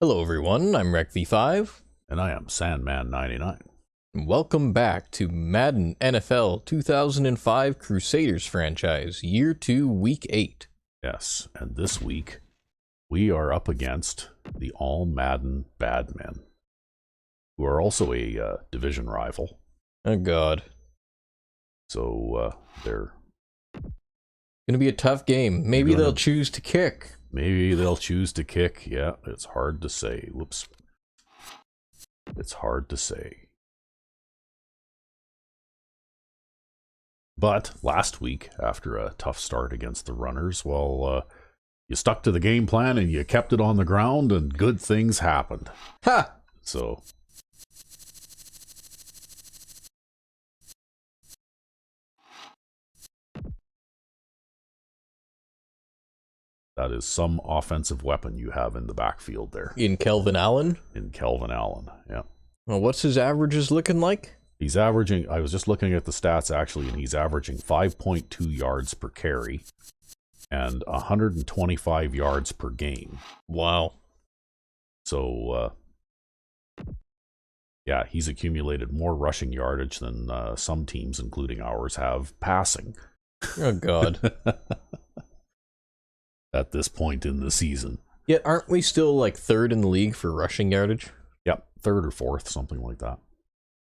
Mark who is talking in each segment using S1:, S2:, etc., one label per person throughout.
S1: Hello everyone, I'm RecV5.
S2: And I am Sandman99.
S1: Welcome back to Madden NFL 2005 Crusaders franchise, Year 2, Week 8.
S2: Yes, and this week we are up against the All Madden Badmen, who are also a division rival.
S1: Oh god.
S2: So they're
S1: Gonna be a tough game. Maybe they'll choose to kick.
S2: Maybe they'll choose to kick. Yeah, it's hard to say. Whoops. It's hard to say. But last week, after a tough start against the runners, well, you stuck to the game plan and you kept it on the ground and good things happened.
S1: Ha!
S2: So that is some offensive weapon you have in the backfield there.
S1: In Kelvin Allen?
S2: In Kelvin Allen, yeah.
S1: Well, what's his averages looking like?
S2: He's averaging, I was just looking at the stats actually, and he's averaging 5.2 yards per carry and 125 yards per game.
S1: Wow.
S2: So, yeah, he's accumulated more rushing yardage than some teams, including ours, have passing.
S1: Oh god.
S2: At this point in the season.
S1: Yet aren't we still like third in the league for rushing yardage?
S2: Yep, third or fourth, something like that.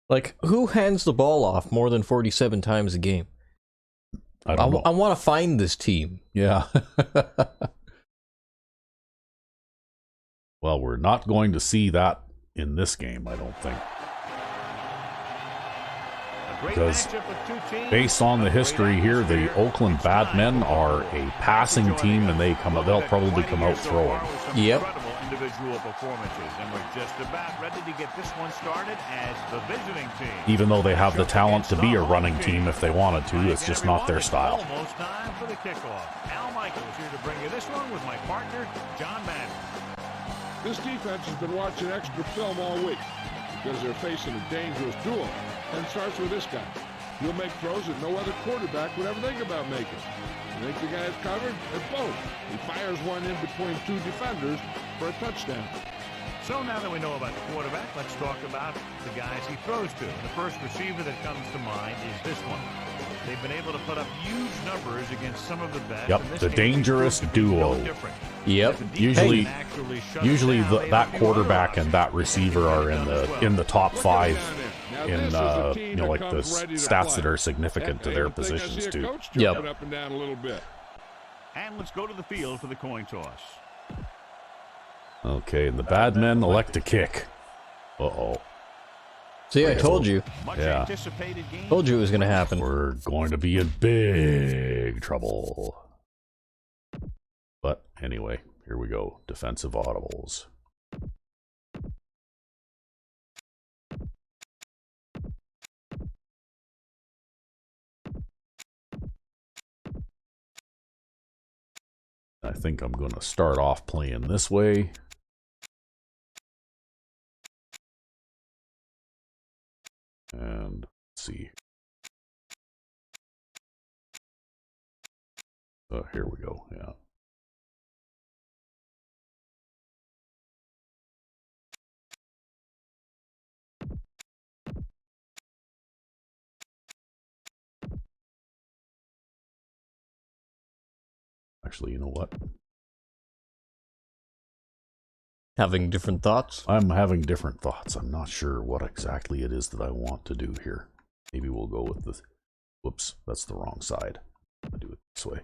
S1: Like, who hands the ball off more than 47 times a game?
S2: I don't know.
S1: I want to find this team.
S2: Yeah. Well, we're not going to see that in this game, I don't think. Because based on the history here, the Oakland Badmen are a passing team, and they'll probably come out throwing.
S1: Yep.
S3: Individual performances, and we're just about ready to get this one started as the visiting team.
S2: Even though they have the talent to be a running team if they wanted to, it's just not their style.
S3: Almost time for the kickoff. Al Michaels here to bring you this one with my partner, John Madden.
S4: This defense has been watching extra film all week because they're facing a dangerous duo. And it starts with this guy. He'll make throws that no other quarterback would ever think about making. You think the guy's covered? It's both. He fires one in between two defenders for a touchdown.
S3: So now that we know about the quarterback, let's talk about the guys he throws to. The first receiver that comes to mind is this one. They've been able to put up huge numbers against some of the best.
S2: Yep, the dangerous duo.
S1: Yep.
S2: Usually that quarterback and that receiver are in the top five in like the stats that are significant to their positions too.
S1: Yep.
S4: Up and down a little bit.
S3: And let's go to the field for the coin toss.
S2: Okay, and the Badmen elect to kick. Uh-oh.
S1: See, I told you.
S2: Yeah.
S1: Told you it was going to happen.
S2: We're going to be in big trouble. But anyway, here we go. Defensive audibles. I think I'm going to start off playing this way. And let's see. Oh, here we go. Yeah. Actually, you know what?
S1: Having different thoughts?
S2: I'm having different thoughts. I'm not sure what exactly it is that I want to do here. Maybe we'll go with the... Whoops, that's the wrong side. I'll do it this way.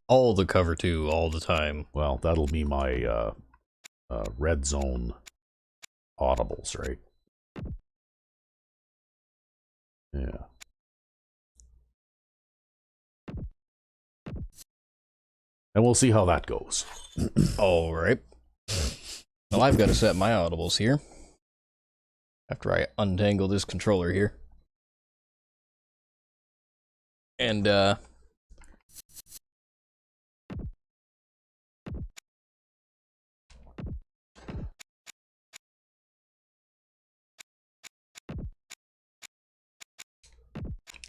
S1: All the cover two, all the time.
S2: Well, that'll be my Redzone audibles, right? Yeah. And we'll see how that goes.
S1: All right. Well, I've got to set my audibles here. After I untangle this controller here. And,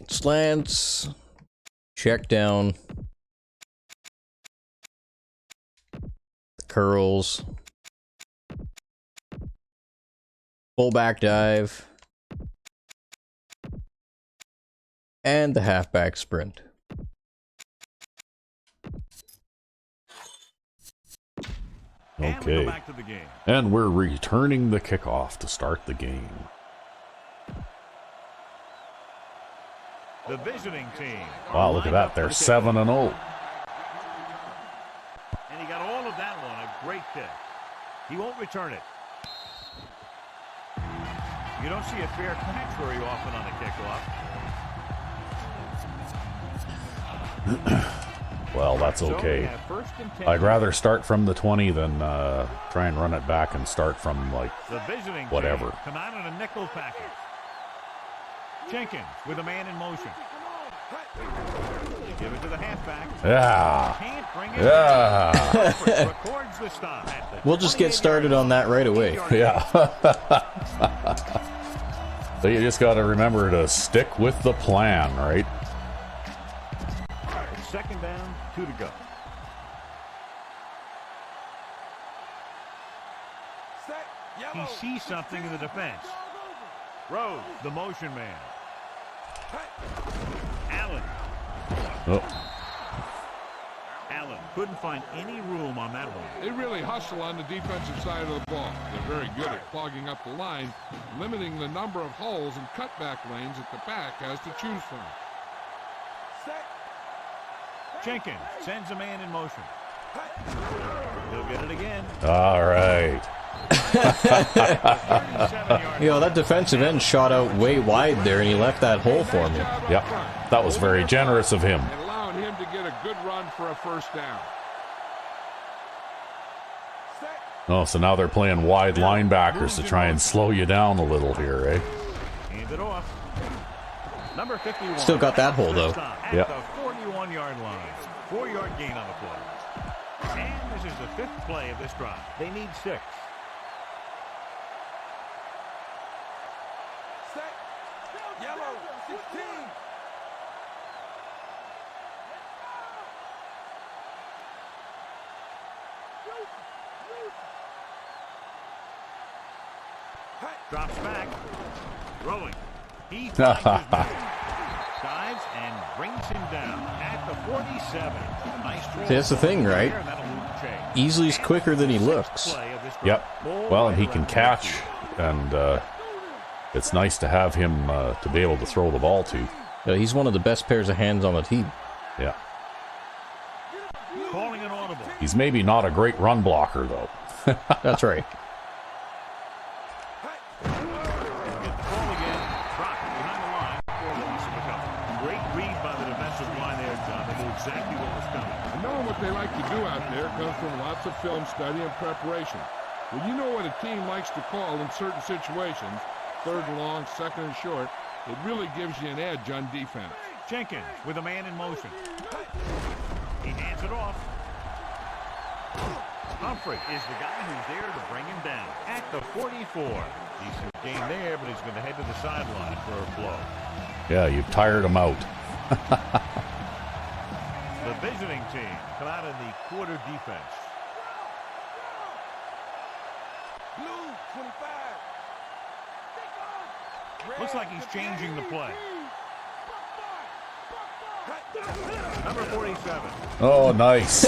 S1: slants check down, the curls, fullback dive, and the halfback sprint.
S2: Okay. And we're returning the kickoff to start the game.
S3: The visiting team.
S2: Wow, look at that. They're 7-0.
S3: And he got all of that one. A great kick. He won't return it. You don't see a fair catch very often on a kickoff.
S2: Well, that's okay. I'd rather start from the 20 than try and run it back and start from, like, whatever.
S3: Come out in a nickel package. Jenkins with a man in motion. They give it to the halfback.
S2: Yeah.
S3: Can't bring it.
S2: Yeah.
S3: Records the stop.
S1: We'll just get started on that right away.
S2: Yeah. So you just got to remember to stick with the plan, right?
S3: Second down, 2 to go. He sees something in the defense. Rhodes, the motion man. Allen.
S2: Oh.
S3: Allen couldn't find any room on that one.
S4: They really hustle on the defensive side of the ball. They're very good at clogging up the line, limiting the number of holes and cutback lanes that the back has to choose from.
S3: Jenkins sends a man in motion. He'll get it again.
S2: All right.
S1: You know, that defensive end shot out way wide there, and he left that hole for me.
S2: Yep. That was very generous of him.
S4: And allowing him to get a good run for a first down.
S2: Oh, so now they're playing wide linebackers to try and slow you down a little here, eh?
S3: Hand it off. Number 51.
S1: Still got that hole, though.
S2: Yep.
S3: At the 41-yard line. 4-yard gain on the play. And this is the 5th play of this drive. They need 6.
S5: Yellow, 16.
S3: Drops back. Throwing. He dives and brings him down at the 47. Nice throw.
S1: See, that's the thing, right? Easley's quicker than he looks.
S2: Yep. Well, and he can catch, and it's nice to have him to be able to throw the ball to.
S1: Yeah, he's one of the best pairs of hands on the team.
S2: Yeah.
S3: Calling an audible.
S2: He's maybe not a great run blocker, though.
S1: That's right.
S3: Exactly what was coming.
S4: And knowing what they like to do out there comes from lots of film study and preparation. When you know what a team likes to call in certain situations, 3rd and long, 2nd and short, it really gives you an edge on defense.
S3: Jenkins with a man in motion. He hands it off. Humphrey is the guy who's there to bring him down at the 44. Decent game there, but he's going to head to the sideline for a blow.
S2: Yeah, you've tired him out.
S3: The visiting team come out in the quarter defense.
S5: Blue, 25.
S3: Looks like he's changing the play. Number 47.
S2: Oh, nice.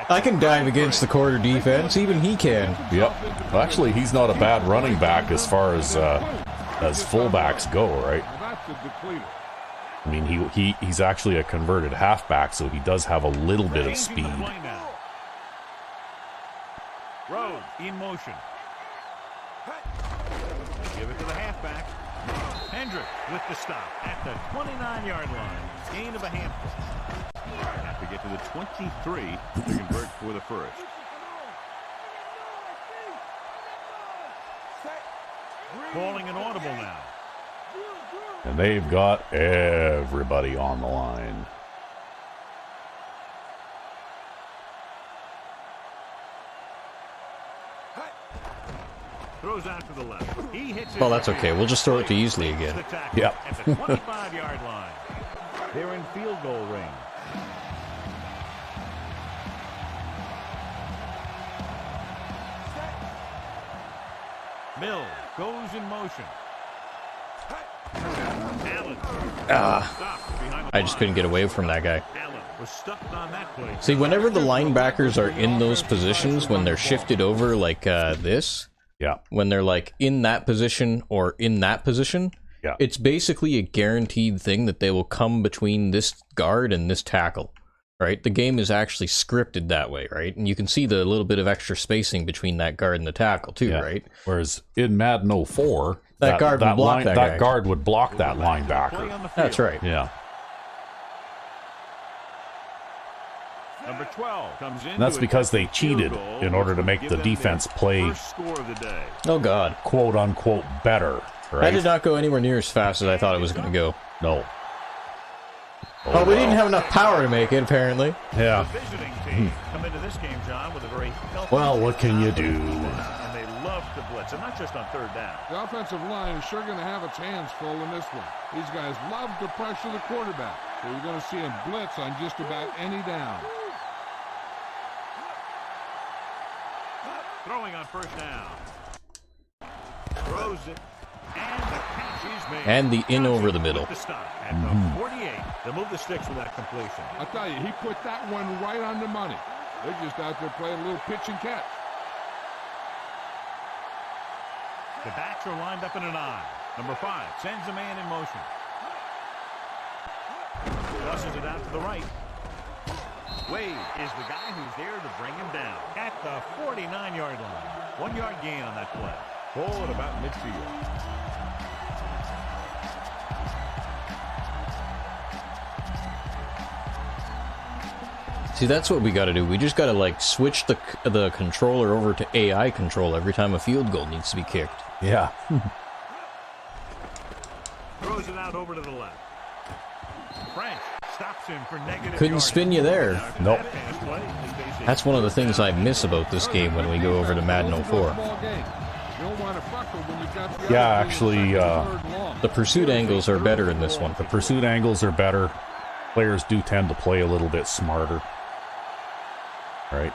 S1: I can dive against the quarter defense. Even he can.
S2: Yep. Well, actually, he's not a bad running back as far as fullbacks go, right?
S4: That's a depleter.
S2: I mean, he's actually a converted halfback, so he does have a little bit of speed.
S3: Rhodes in motion. Give it to the halfback. Hendricks with the stop at the 29-yard line. Gain of a handful. Have to get to the 23 to convert for the first. Calling an audible now.
S2: And they've got everybody on the line.
S3: Throws out to the left. He hits it.
S1: Well, that's okay. We'll just throw it to Easley again.
S2: Yep.
S3: At the 25-yard line. They're in field goal range. Mill goes in motion. Allen.
S1: I just couldn't get away from that guy.
S3: Allen was stuck on that play.
S1: See, whenever the linebackers are in those positions, when they're shifted over like this,
S2: Yeah.
S1: when they're like in that position or in that position,
S2: Yeah.
S1: it's basically a guaranteed thing that they will come between this guard and this tackle, right? The game is actually scripted that way, right? And you can see the little bit of extra spacing between that guard and the tackle too,
S2: Yeah.
S1: right?
S2: Whereas in Madden 04,
S1: That guard would block that guy.
S2: guard would block that
S3: Play
S2: linebacker.
S3: on the field.
S1: That's right.
S2: Yeah.
S3: Number 12 comes in.
S2: And that's because they cheated in order to make the defense play
S3: First score of the day.
S1: Oh, God.
S2: quote unquote better,
S1: That
S2: right?
S1: did not go anywhere near as fast as I thought it was going to go.
S2: No.
S1: Oh, we didn't have enough power to make it, apparently.
S2: Yeah.
S3: The visiting team come into this game, John, with a very healthy
S2: Well, what can you do?
S3: and they love to blitz, and not just on third down.
S4: The offensive line is sure going to have its hands full in this one. These guys love to pressure the quarterback, so you're going to see him blitz on just about any down.
S3: Throwing on first down. Throws it. And the catch is made.
S1: And the in over the middle.
S3: With the stop at the 48. They'll move the sticks with that completion.
S4: I'll tell you, he put that one right on the money. They're just out there playing a little pitch and catch.
S3: The backs are lined up in an eye. Number 5 sends a man in motion. Flushes it out to the right. Wade is the guy who's there to bring him down at the 49-yard line. 1 yard gain on that play.
S4: Ball at about midfield.
S1: See, that's what we got to do. We just got to, like, switch the controller over to AI control every time a field goal needs to be kicked.
S2: Yeah.
S3: Throws it out over to the left. French stops him for negative
S1: Couldn't
S3: yardage.
S1: spin you there.
S3: After
S2: Nope.
S3: that pass play, they face a
S1: That's one of the things I miss about this game when we go over to Madden 04.
S2: Yeah, actually,
S1: The pursuit angles are better in this one.
S2: The pursuit angles are better. Players do tend to play a little bit smarter. Right?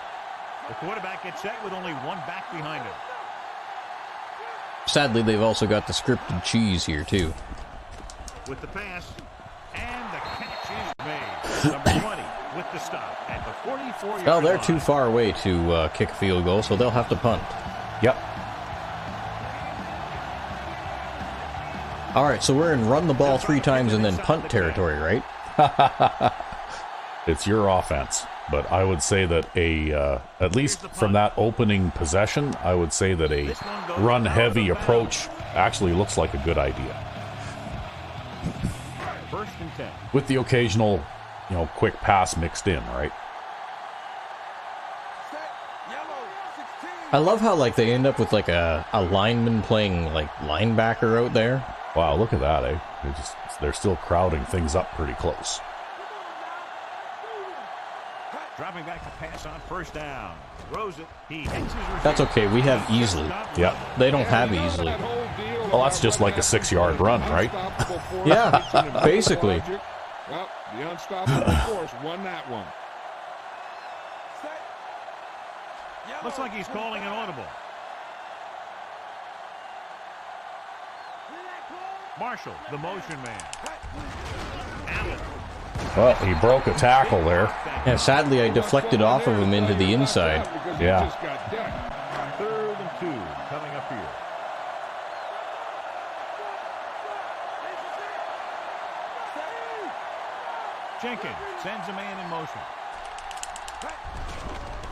S3: The quarterback gets set with only one back behind him.
S1: Sadly, they've also got the scripted cheese here, too.
S3: With the pass, and the catch is made. Number 20 with the stop at the 44-yard
S1: Well, they're
S3: line.
S1: too far away to kick a field goal, so they'll have to punt.
S2: Yep.
S1: All right, so we're in run the ball 3 times and then punt territory, right?
S2: It's your offense. But I would say that at least from that opening possession, I would say that a run-heavy approach actually looks like a good idea.
S3: First and 10.
S2: With the occasional, quick pass mixed in, right?
S5: Yellow, 16.
S1: I love how, like, they end up with, like, a lineman playing, like, linebacker out there.
S2: Wow, look at that, eh? They're still crowding things up pretty close.
S3: Dropping back to pass on first down. Throws it. He hits his receiver.
S1: That's okay, we have easily.
S2: Yep.
S1: They don't have easily.
S2: Well, that's just like a 6-yard run, right?
S1: Yeah, basically.
S4: Well, the unstoppable force won that one.
S5: Set. Yellow,
S3: Looks like he's calling an audible. Marshall, the motion man. Allen.
S2: Well, he broke a tackle there.
S1: Yeah, sadly, I deflected off of him into the inside.
S4: Because he
S2: Yeah.
S4: just got decked.
S3: 3rd and 2 coming up here. Jenkins sends a man in motion.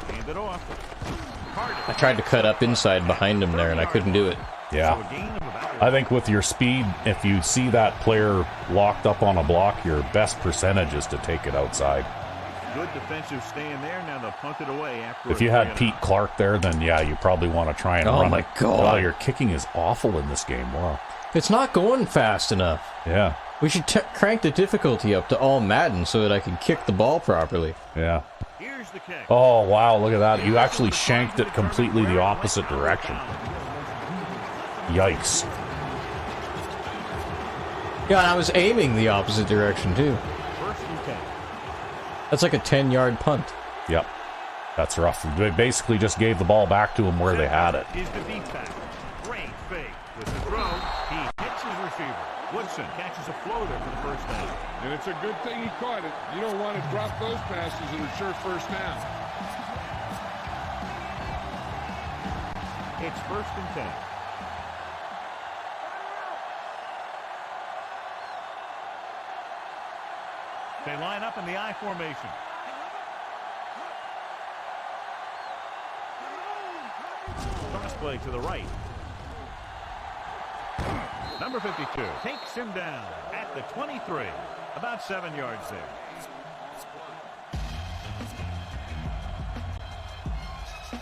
S3: Hand it off.
S1: I tried to cut up inside behind him there, and I couldn't do it.
S2: Yeah.
S3: So a gain of about
S2: I think with your speed, if you see that player locked up on a block, your best percentage is to take it outside.
S3: good defensive stand there. Now they'll punt it away after.
S2: If you had Pete Clark there, then yeah, you probably want to try and
S1: Oh
S2: run
S1: my
S2: it.
S1: God.
S2: Wow, your kicking is awful in this game. Wow.
S1: It's not going fast enough.
S2: Yeah.
S1: We should crank the difficulty up to all Madden so that I can kick the ball properly.
S2: Yeah.
S3: Here's the kick.
S2: Oh, wow, look at that. You actually shanked it completely the opposite direction. Yikes.
S1: Yeah, and I was aiming the opposite direction, too. That's like a 10-yard punt.
S2: Yep. That's rough. They basically just gave the ball back to him where they had it.
S3: Is the deep back. Great fake. With the throw, he hits his receiver. Woodson catches a floater for the first down.
S4: And it's a good thing he caught it. You don't want to drop those passes that are sure first down.
S3: It's 1st and 10. They line up in the I formation. Cross play to the right. Number 52 takes him down at the 23. About 7 yards there.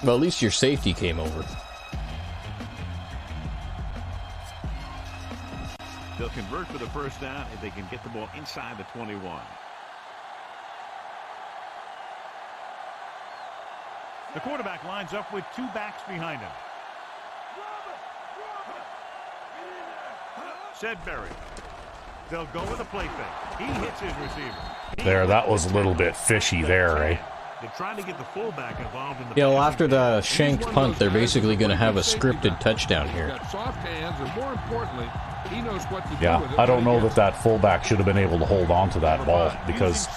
S1: Well, at least your safety came over.
S3: They'll convert for the first down if they can get the ball inside the 21. The quarterback lines up with 2 backs behind him. Sedbury. They'll go with a play fake. He hits his receiver.
S2: There, that was a little bit fishy there, eh?
S3: They're trying to get the fullback involved in the
S1: Yeah, well, after the shanked punt, they're basically going to have a scripted touchdown here.
S4: He's got soft hands, and more importantly, he knows what to do
S2: Yeah,
S4: with it.
S2: I don't know that fullback should have been able to hold on to that ball because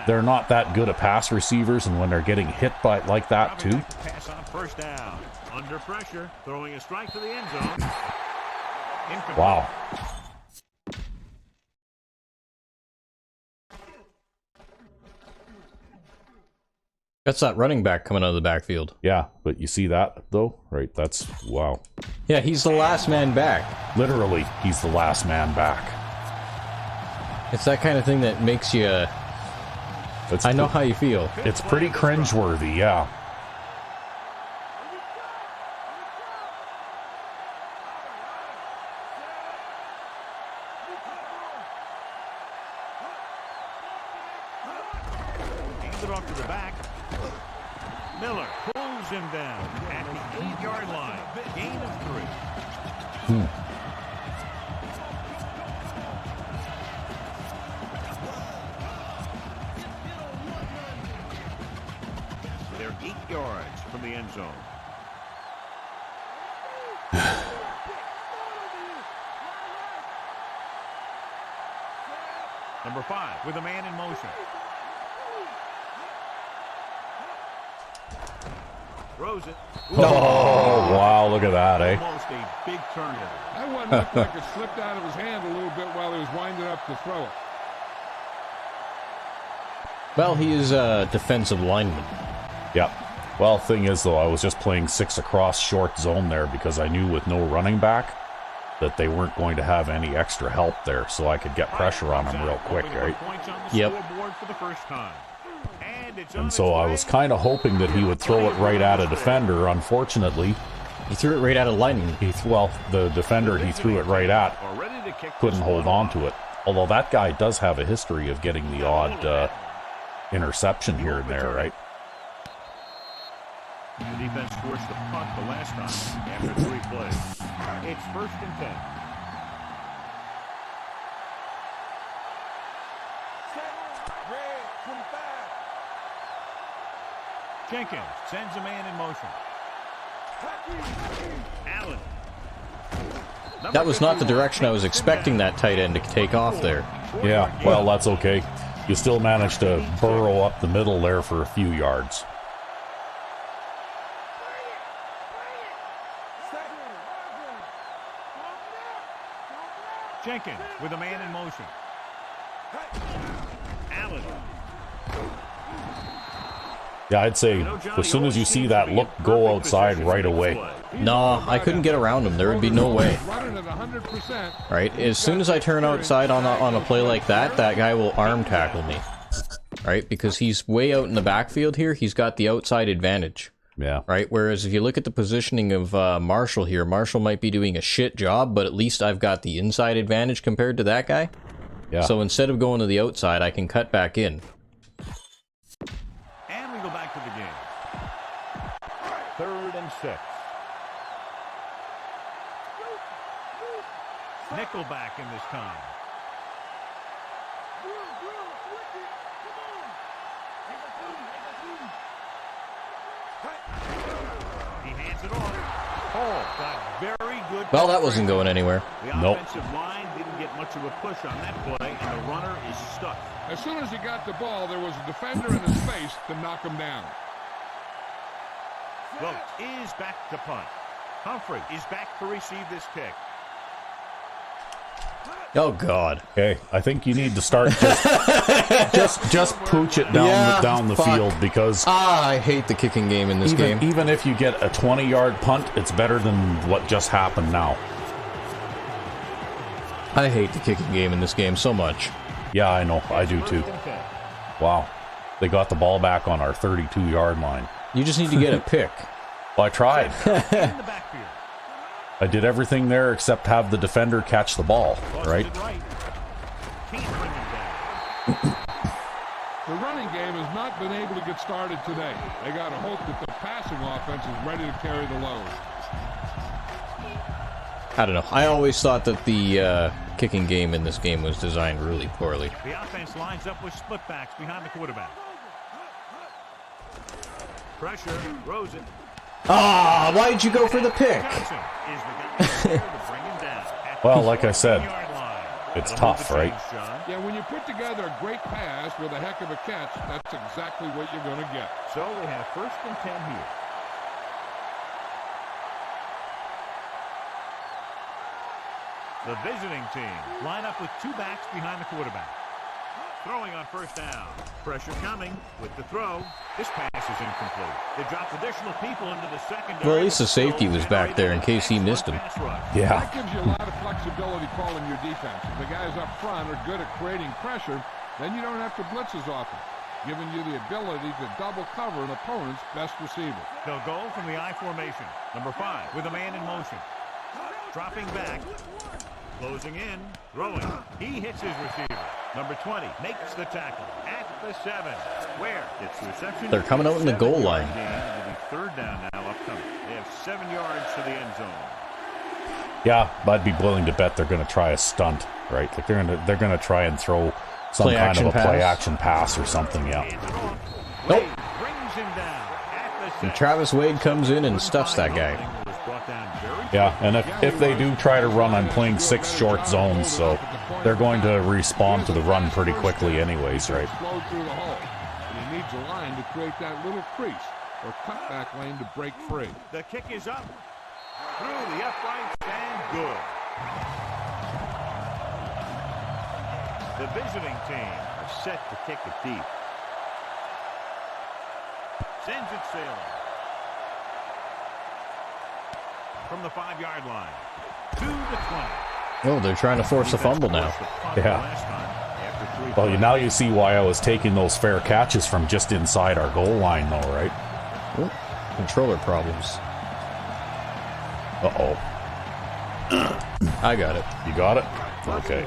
S2: they're not that good at pass receivers, and when they're getting hit by like that too.
S3: Pass on first down. Under pressure, throwing a strike to the end zone. Incomplete.
S2: Wow.
S1: That's that running back coming out of the backfield.
S2: Yeah, but you see that though, right? That's wow.
S1: Yeah, he's the last man back.
S2: Literally, he's the last man back.
S1: It's that kind of thing that makes you... I know how you feel.
S2: It's pretty cringeworthy, yeah.
S3: Hands it off to the back. Miller pulls him down at the 8-yard line. Gain of 3. They're 8 yards from the end zone. Number 5 with a man in motion. Throws it.
S2: Oh, wow, look at that, eh?
S3: Almost a big turnover.
S4: That one looked like it slipped out of his hand a little bit while he was winding up to throw it.
S1: Well, he is a defensive lineman.
S2: Yep. Well, thing is, though, I was just playing 6 across short zone there because I knew with no running back that they weren't going to have any extra help there, so I could get pressure on them real quick, right?
S1: Yep.
S3: For the first time.
S2: And so I was kind of hoping that he would throw it right at a defender. Unfortunately,
S1: He threw it right at a lineman.
S2: well, the defender he threw it right at couldn't hold on to it. Although that guy does have a history of getting the odd interception here and there, right?
S3: The defense forced the punt the last time after 3 plays. It's 1st and 10.
S5: Red 25.
S3: Jenkins sends a man in motion. Allen.
S1: That was not the direction I was expecting that tight end to take off there.
S2: Yeah, well, that's okay. You still managed to burrow up the middle there for a few yards.
S3: Jenkins with a man in motion. Allen.
S2: Yeah, I'd say as soon as you see that look, go outside right away.
S1: No, I couldn't get around him. There would be no way.
S4: Running at 100%.
S1: Right? As soon as I turn outside on a play like that, that guy will arm tackle me. Right? Because he's way out in the backfield here. He's got the outside advantage.
S2: Yeah.
S1: Right? Whereas if you look at the positioning of Marshall here, Marshall might be doing a shit job, but at least I've got the inside advantage compared to that guy.
S2: Yeah.
S1: So instead of going to the outside, I can cut back in.
S3: And we go back to the game. 3rd and 6. Nickelback in this time. He hands it off. Hall got very good.
S1: Well, that wasn't going anywhere.
S3: The
S2: Nope.
S3: offensive line didn't get much of a push on that play, and the runner is stuck.
S4: As soon as he got the ball, there was a defender in his face to knock him down.
S3: Vogt is back to punt. Humphrey is back to receive this kick.
S1: Oh, God.
S2: Okay, I think you need to start just pooch it down
S1: Yeah,
S2: down the
S1: fuck.
S2: field, because
S1: I hate the kicking game in this game.
S2: even if you get a 20-yard punt, it's better than what just happened now.
S1: I hate the kicking game in this game so much.
S2: Yeah, I know. I do too. Wow. They got the ball back on our 32-yard line.
S1: You just need to get a pick.
S2: Well, I tried.
S3: In the backfield.
S2: I did everything there except have the defender catch the ball, right?
S3: Can't bring him down.
S4: The running game has not been able to get started today. They got to hope that the passing offense is ready to carry the load.
S1: I don't know. I always thought that the kicking game in this game was designed really poorly.
S3: The offense lines up with split backs behind the quarterback. Pressure, Rosen.
S1: Ah, why did you go for the pick?
S3: Johnson is the guy to bring him down. At
S2: Well,
S3: the
S2: like I said,
S3: 14-yard line.
S2: it's
S3: That'll
S2: tough,
S3: move the
S2: right?
S3: chains, John.
S4: Yeah, when you put together a great pass with a heck of a catch, that's exactly what you're going to get.
S3: So they have 1st and 10 here. The visiting team line up with 2 backs behind the quarterback. Throwing on 1st down. Pressure coming with the throw. This pass is incomplete. They dropped additional people into the secondary.
S1: Well, at least the safety was back there in case he missed him.
S2: Yeah.
S4: That gives you a lot of flexibility calling your defense. If the guys up front are good at creating pressure, then you don't have to blitz as often, giving you the ability to double cover an opponent's best receiver.
S3: They'll go from the I formation. Number 5 with a man in motion. Dropping back. Closing in. Throwing. He hits his receiver. Number 20 makes the tackle at the 7. Where? It's reception.
S1: They're coming out in the goal line.
S3: It'll be 3rd down now upcoming. They have 7 yards to the end zone.
S2: Yeah, I'd be willing to bet they're going to try a stunt, right? Like they're going to try and throw some kind of a play-action pass or something, yeah.
S1: Nope.
S3: Brings him down at the 6.
S1: And Travis Wade comes in and stuffs that guy.
S2: Yeah, and if they do try to run, I'm playing 6 short zones, so they're going to respond to the run pretty quickly anyways, right?
S4: Explode through the hole. And he needs a line to create that little crease or cutback lane to break free.
S3: The kick is up. Through the uprights and good. The visiting team are set to kick it deep. Sends it sailing. From the 5-yard line to the 20.
S1: Oh, they're trying to force a fumble now.
S2: Yeah. Well, now you see why I was taking those fair catches from just inside our goal line, though, right?
S1: Oh, controller problems.
S2: Uh-oh.
S1: I got it.
S2: You got it? Okay.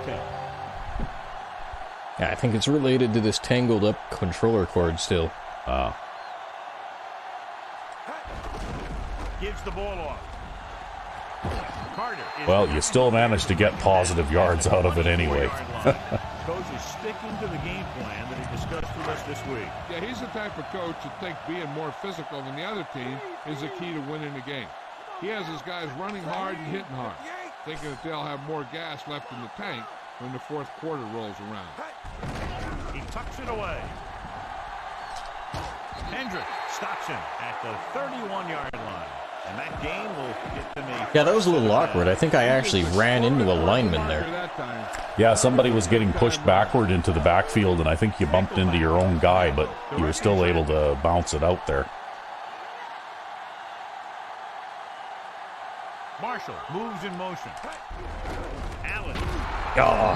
S1: Yeah, I think it's related to this tangled up controller cord still.
S3: Gives the ball off.
S2: Well, you still managed to get positive yards out of it anyway.
S3: Coach is sticking to the game plan that he discussed with us this week.
S4: Yeah, he's the type of coach that thinks being more physical than the other team is the key to winning the game. He has his guys running hard and hitting hard, thinking that they'll have more gas left in the tank when the 4th quarter rolls around.
S3: He tucks it away. Hendrick stops him at the 31-yard line. And that game will get to me.
S1: Yeah, that was a little awkward. I think I actually ran into a lineman there.
S2: Yeah, somebody was getting pushed backward into the backfield, and I think you bumped into your own guy, but you were still able to bounce it out there.
S3: Marshall moves in motion. Allen.
S1: Oh.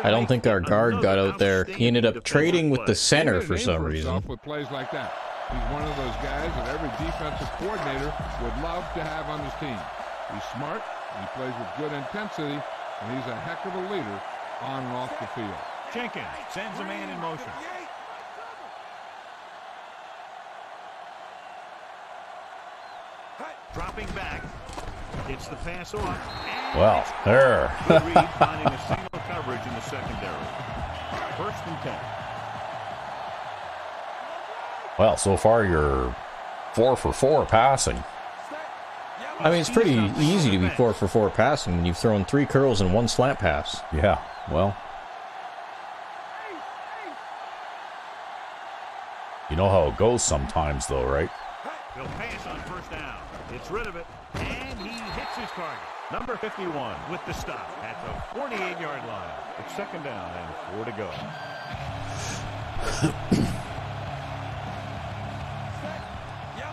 S1: I don't think our guard got out there. He ended up trading with the center for some reason.
S4: With plays like that. He's one of those guys that every defensive coordinator would love to have on his team. He's smart, he plays with good intensity, and he's a heck of a leader on and off the field.
S3: Jenkins sends a man in motion. Dropping back. Gets the pass off.
S2: Well, there.
S3: Good read, finding a single coverage in the secondary. 1st and 10.
S2: Well, so far you're 4 for 4 passing.
S1: I mean, it's pretty easy to be 4 for 4 passing when you've thrown 3 curls and 1 slant pass.
S2: Yeah, well. You know how it goes sometimes, though, right?
S3: He'll pass on first down. Gets rid of it, and he hits his target. Number 51 with the stop at the 48-yard line. It's second down and 4 to go.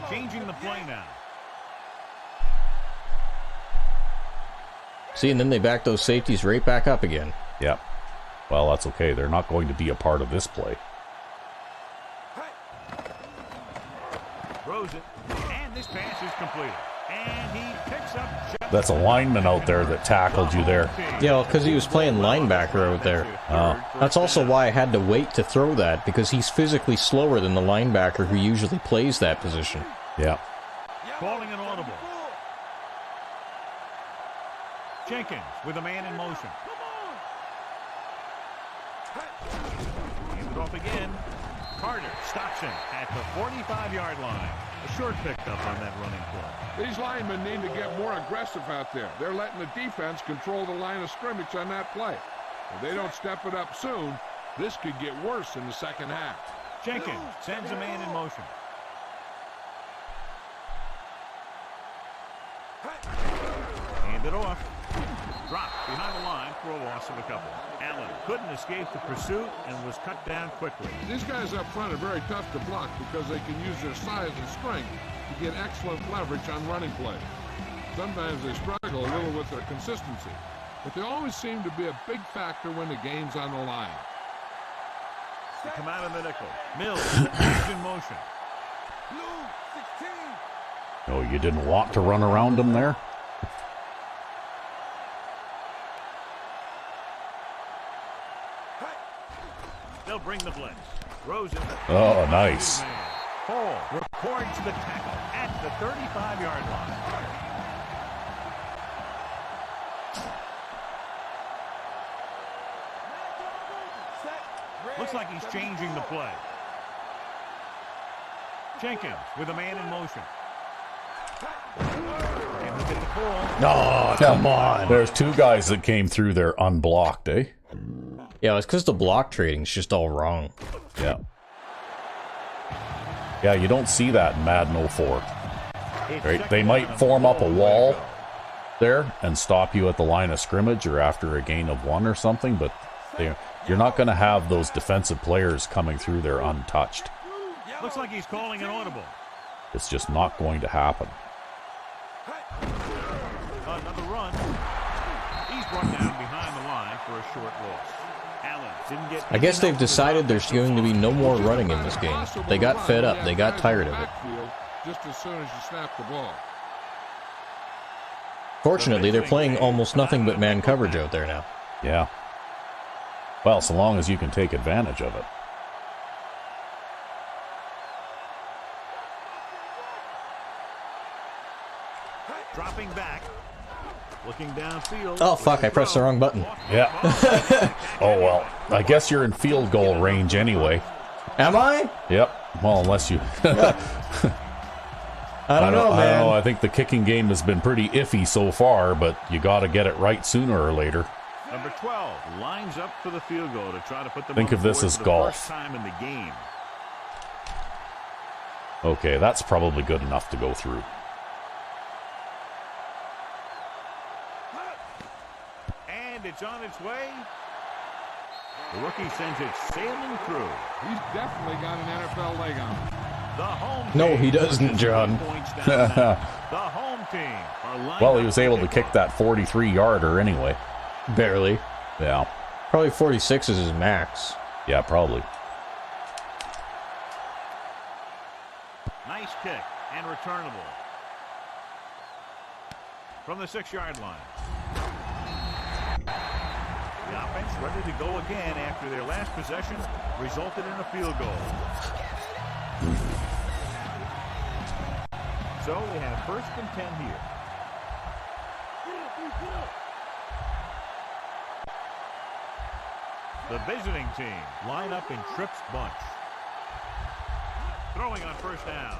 S3: Changing the play now.
S1: See, and then they back those safeties right back up again.
S2: Yep. Well, that's okay. They're not going to be a part of this play.
S3: Throws it, and this pass is completed. And he picks up...
S2: That's a lineman out there that tackled you there.
S1: Yeah, because he was playing linebacker out there. That's also why I had to wait to throw that, because he's physically slower than the linebacker who usually plays that position.
S2: Yeah.
S3: Calling an audible. Jenkins with a man in motion. Hands it off again. Carter stops him at the 45-yard line. A short pickup on that running play.
S4: These linemen need to get more aggressive out there. They're letting the defense control the line of scrimmage on that play. If they don't step it up soon, this could get worse in the second half.
S3: Jenkins sends a man in motion. Hand it off. Dropped behind the line for a loss of a couple. Allen couldn't escape the pursuit and was cut down quickly.
S4: These guys up front are very tough to block because they can use their size and strength to get excellent leverage on running plays. Sometimes they struggle a little with their consistency, but they always seem to be a big factor when the game's on the line.
S3: They come out of the nickel. Mills is in motion.
S5: Blue 16.
S2: Oh, you didn't want to run around him there?
S3: They'll bring the blitz. Throws it.
S2: Oh, nice.
S3: Hall records the tackle at the 35-yard line. Looks like he's changing the play. Jenkins with a man in motion. And he'll get the call.
S2: Oh, come on. There's 2 guys that came through there unblocked, eh?
S1: Yeah, it's because the block trading's just all wrong.
S2: Yeah. Yeah, you don't see that in Madden 04. Right? They might form up a wall there and stop you at the line of scrimmage or after a gain of 1 or something, but you're not going to have those defensive players coming through there untouched.
S3: Looks like he's calling an audible.
S2: It's just not going to happen.
S3: Another run. He's brought down behind the line for a short loss. Allen didn't get...
S1: I guess they've decided there's going to be no more running in this game. They got fed up. They got tired of it.
S4: Just as soon as you snap the ball.
S1: Fortunately, they're playing almost nothing but man coverage out there now.
S2: Yeah. Well, so long as you can take advantage of it.
S3: Dropping back. Looking downfield.
S1: Oh, fuck, I pressed the wrong button.
S2: Yeah. Oh, well, I guess you're in field goal range anyway.
S1: Am I?
S2: Yep. Well, unless you...
S1: I don't know, man.
S2: I don't know. I think the kicking game has been pretty iffy so far, but you got to get it right sooner or later.
S3: Number 12 lines up for the field goal to try to put them
S2: Think
S3: on
S2: of this
S3: board
S2: as
S3: for the
S2: golf.
S3: first time in the game.
S2: Okay, that's probably good enough to go through.
S3: And it's on its way. The rookie sends it sailing through.
S4: He's definitely got an NFL leg on him.
S3: The home
S1: No,
S3: team
S1: he doesn't, John.
S3: points down now. The home team are lined
S2: Well, he
S3: up
S2: was able to
S3: kick
S2: kick
S3: off.
S2: that 43-yarder anyway.
S1: Barely.
S2: Yeah.
S1: Probably 46 is his max.
S2: Yeah, probably.
S3: Nice kick and returnable. From the 6-yard line. The offense ready to go again after their last possession resulted in a field goal. So we have 1st and 10 here. The visiting team line up in Tripp's bunch. Throwing on first down.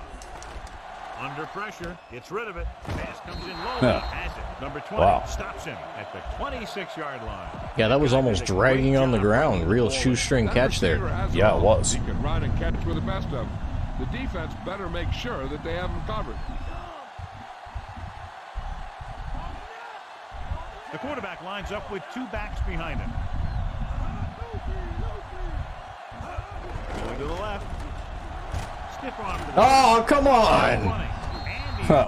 S3: Under pressure, gets rid of it. Pass comes in low. He has it. Number 20 stops him at the 26-yard line.
S1: Yeah, that was almost dragging on the ground. Real shoestring catch there.
S2: Yeah, it was.
S4: He can run and catch with the best of them. The defense better make sure that they have him covered.
S3: The quarterback lines up with 2 backs behind him. Going to the left. Stiff arm to the
S1: Oh, come on!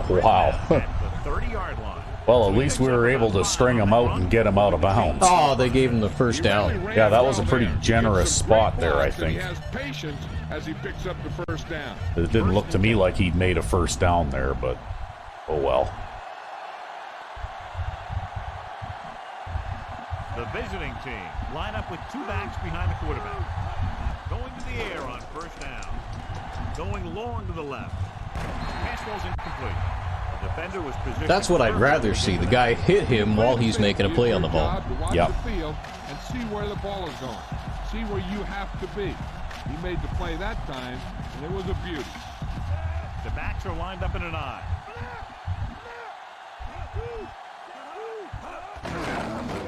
S2: Wow.
S3: at the 30-yard line.
S2: Well, at least we were able to string him out and get him out of bounds.
S1: Oh, they gave him the first down.
S2: Yeah, that was a pretty generous spot there, I think.
S4: He has patience as he picks up the first down.
S2: It didn't look to me like he'd made a first down there, but oh well.
S3: The visiting team line up with 2 backs behind the quarterback. Going to the air on first down. Going long to the left. Pass ball's incomplete. The defender was positioned.
S1: That's what I'd rather see. The guy hit him while he's making a play on the ball.
S4: Yep. The field and see where the ball is going. See where you have to be. He made the play that time, and it was a beauty.
S3: The backs are lined up in an eye.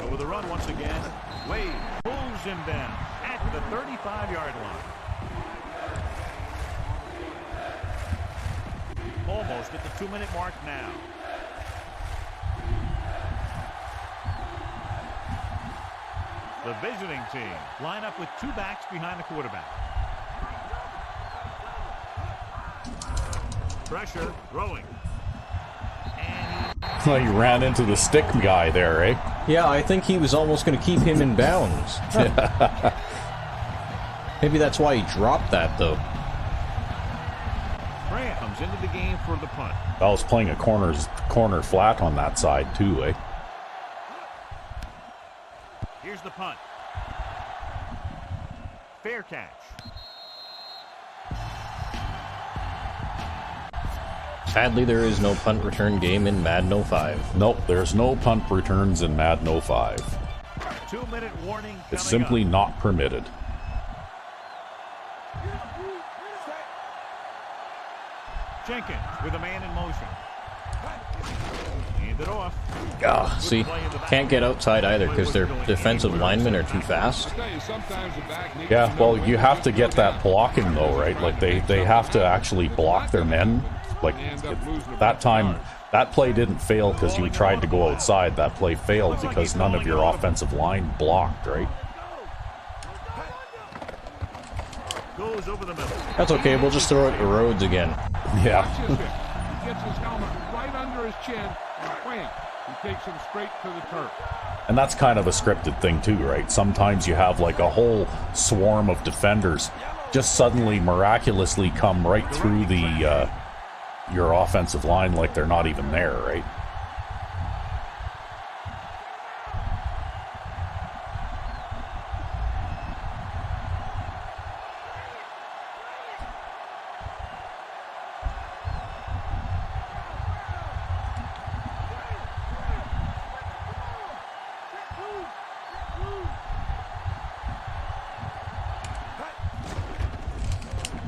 S3: Over the run once again. Wade pulls him down at the 35-yard line. Almost at the 2-minute mark now. The visiting team line up with 2 backs behind the quarterback. Pressure, throwing.
S2: Well, you ran into the stick guy there, eh?
S1: Yeah, I think he was almost going to keep him in bounds. Maybe that's why he dropped that, though.
S3: Grant comes into the game for the punt.
S2: I was playing a corner flat on that side, too, eh?
S3: Here's the punt. Fair catch.
S1: Sadly, there is no punt return game in Madden 05.
S2: Nope, there's no punt returns in Madden 05.
S3: 2-minute warning.
S2: It's simply not permitted.
S3: Jenkins with a man in motion. Hand it off.
S1: Ah, see, can't get outside either because their defensive linemen are too fast.
S2: Yeah, well, you have to get that blocking, though, right? Like, they have to actually block their men. Like, that time, that play didn't fail because you tried to go outside. That play failed because none of your offensive line blocked, right?
S3: Goes over the middle.
S1: That's okay, we'll just throw it to Rhodes again.
S2: Yeah.
S4: He gets his helmet right under his chin, and wham, he takes him straight to the turf.
S2: And that's kind of a scripted thing, too, right? Sometimes you have, like, a whole swarm of defenders just suddenly miraculously come right through the your offensive line like they're not even there, right?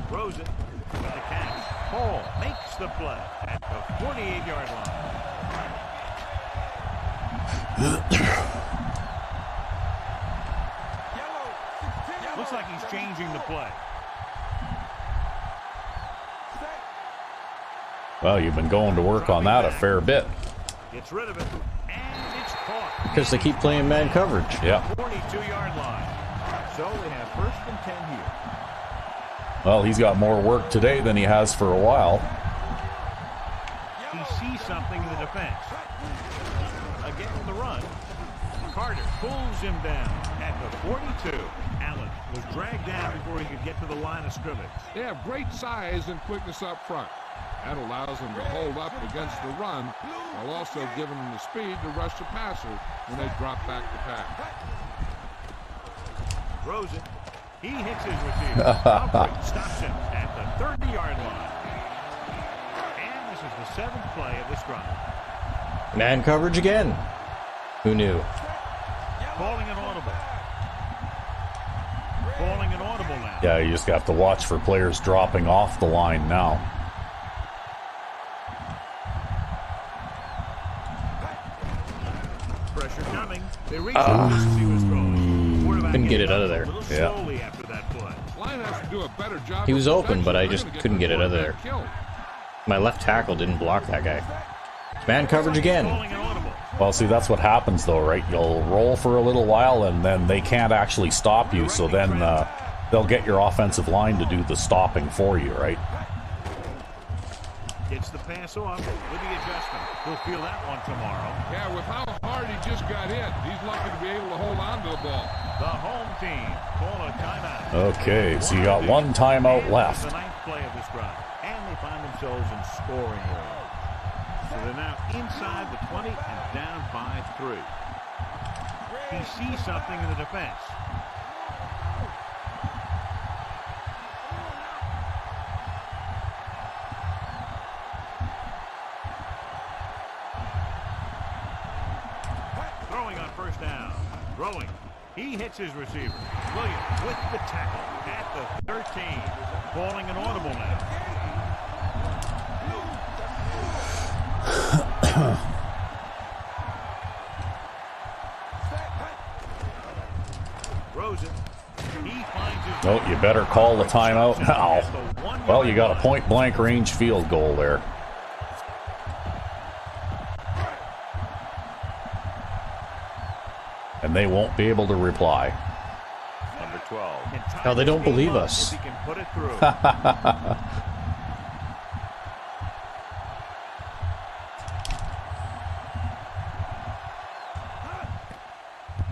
S3: Throws it with the catch. Hall makes the play at the 48-yard line. Looks like he's changing the play.
S2: Well, you've been going to work on that a fair bit.
S3: Gets rid of it, and it's caught.
S1: Because they keep playing man coverage.
S2: Yeah.
S3: 42-yard line. So they have 1st and 10 here.
S2: Well, he's got more work today than he has for a while.
S3: He sees something in the defense. Again on the run. Carter pulls him down at the 42. Allen was dragged down before he could get to the line of scrimmage.
S4: They have great size and quickness up front. That allows them to hold up against the run while also giving them the speed to rush the passer when they drop back to pass.
S3: Throws it. He hits his receiver. Humphrey stops him at the 30-yard line. And this is the 7th play of this drive.
S1: Man coverage again. Who knew?
S3: Calling an audible. Calling an audible now.
S2: Yeah, you just have to watch for players dropping off the line now.
S3: Pressure coming. They reach as he was throwing. Quarterback
S1: Couldn't get it out of there.
S3: a little
S2: Yeah.
S3: slowly after that play.
S4: Line has to do a better job.
S1: He was
S4: of
S1: open, but I
S4: protection.
S1: just
S4: They're gonna
S1: couldn't get it out of
S4: the
S1: there.
S4: quarterback killed.
S1: My left tackle didn't block that guy. Man coverage again.
S3: Calling an audible.
S2: Well, see, that's what happens, though, right? You'll roll for a little while, and then they can't actually stop you, so then they'll get your offensive line to do the stopping for you, right?
S3: Gets the pass off with the adjustment. He'll feel that one tomorrow.
S4: Yeah, with how hard he just got hit, he's lucky to be able to hold on to the ball.
S3: The home team call a timeout.
S2: Okay, so you got one timeout
S3: And
S2: left.
S3: The ninth play of this drive. And they find themselves in scoring range. So they're now inside the 20 and down by 3. He sees something in the defense. Throwing on first down. Throwing. He hits his receiver. Williams with the tackle at the 13. Calling an audible now. Rosen. He finds his
S2: Oh, you better call the timeout now. Well, you got a point-blank range field goal there. And they won't be able to reply.
S3: Number 12.
S1: Now they don't believe us.
S3: If he can put it through.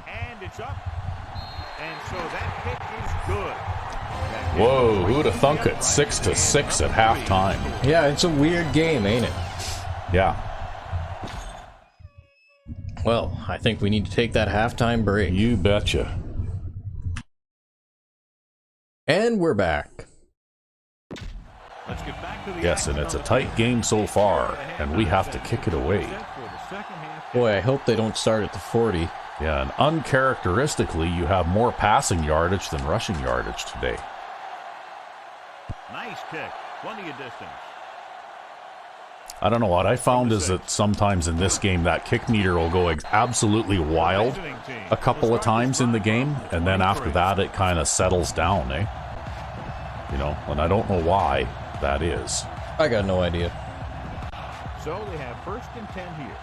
S3: And it's up. And so that kick is good. That kick
S2: Whoa, who'd have thunk it? 6-6 at halftime.
S1: Yeah, it's a weird game, ain't it?
S2: Yeah.
S1: Well, I think we need to take that halftime break.
S2: You betcha.
S1: And we're back.
S3: Let's get back to the
S2: Yes, and
S3: action
S2: it's a
S3: on the
S2: tight
S3: field.
S2: game so far, and we have to kick it away.
S3: Set for the second half.
S1: Boy, I hope they don't start at the 40.
S2: Yeah, and uncharacteristically, you have more passing yardage than rushing yardage today.
S3: Nice kick. Plenty of distance.
S2: I don't know what I found is that sometimes in this game that kick meter will go absolutely wild a couple of times in the game, and then after that it kind of settles down, eh? You know, and I don't know why that is.
S1: I got no idea.
S3: So they have first and 10 here.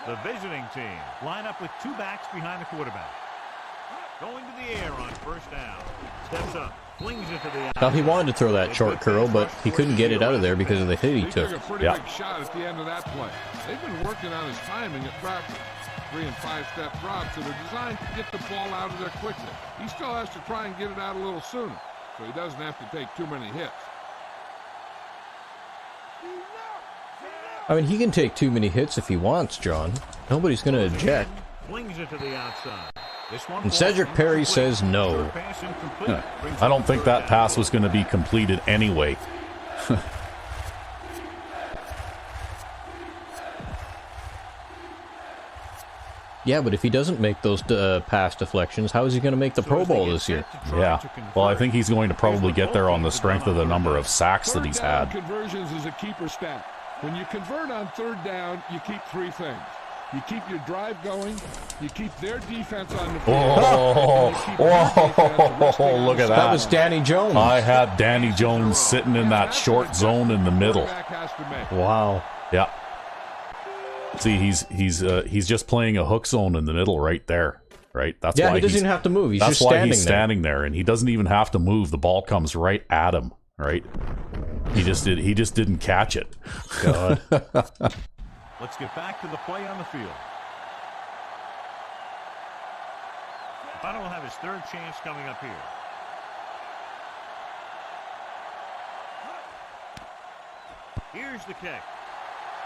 S3: The visiting team line up with 2 backs behind the quarterback. Going to the air on first down. Steps up, flings it to the
S1: Now, he wanted to throw that short curl, but he couldn't get it out of there because of the hit he
S4: He took
S1: took.
S4: a pretty
S2: Yeah.
S4: big shot at the end of that play. They've been working on his timing at practice. 3- and 5-step drops that are designed to get the ball out of there quickly. He still has to try and get it out a little sooner, so he doesn't have to take too many hits.
S1: I mean, he can take too many hits if he wants, John. Nobody's going to object.
S3: Flings it to the outside. This one
S1: And Cedric Perry says no.
S3: Pass incomplete. Brings
S2: I
S3: up
S2: don't think
S3: third
S2: that
S3: down.
S2: pass was going to be completed anyway.
S1: Yeah, but if he doesn't make those pass deflections, how is he going to make the Pro Bowl this year?
S2: Yeah. Well, I think he's going to probably get there on the strength of the number of sacks that he's
S4: Third down
S2: had.
S4: conversions is a keeper stat. When you convert on third down, you keep 3 things. You keep your drive going, you keep their defense on the field.
S2: Oh,
S4: and you keep your defense resting on
S2: look
S4: the
S2: at
S1: That
S2: that.
S1: was Danny Jones.
S2: I had Danny Jones sitting in that short zone in the middle.
S4: quarterback has to make.
S1: Wow.
S2: Yeah. See, he's just playing a hook zone in the middle right there. Right? That's
S1: Yeah,
S2: why
S1: he doesn't
S2: he's,
S1: even have to move. He's
S2: that's
S1: just
S2: why
S1: standing
S2: he's
S1: there.
S2: standing there, and he doesn't even have to move. The ball comes right at him. Right? He just didn't catch it.
S1: God.
S3: Let's get back to the play on the field. Butter will have his third chance coming up here. Here's the kick.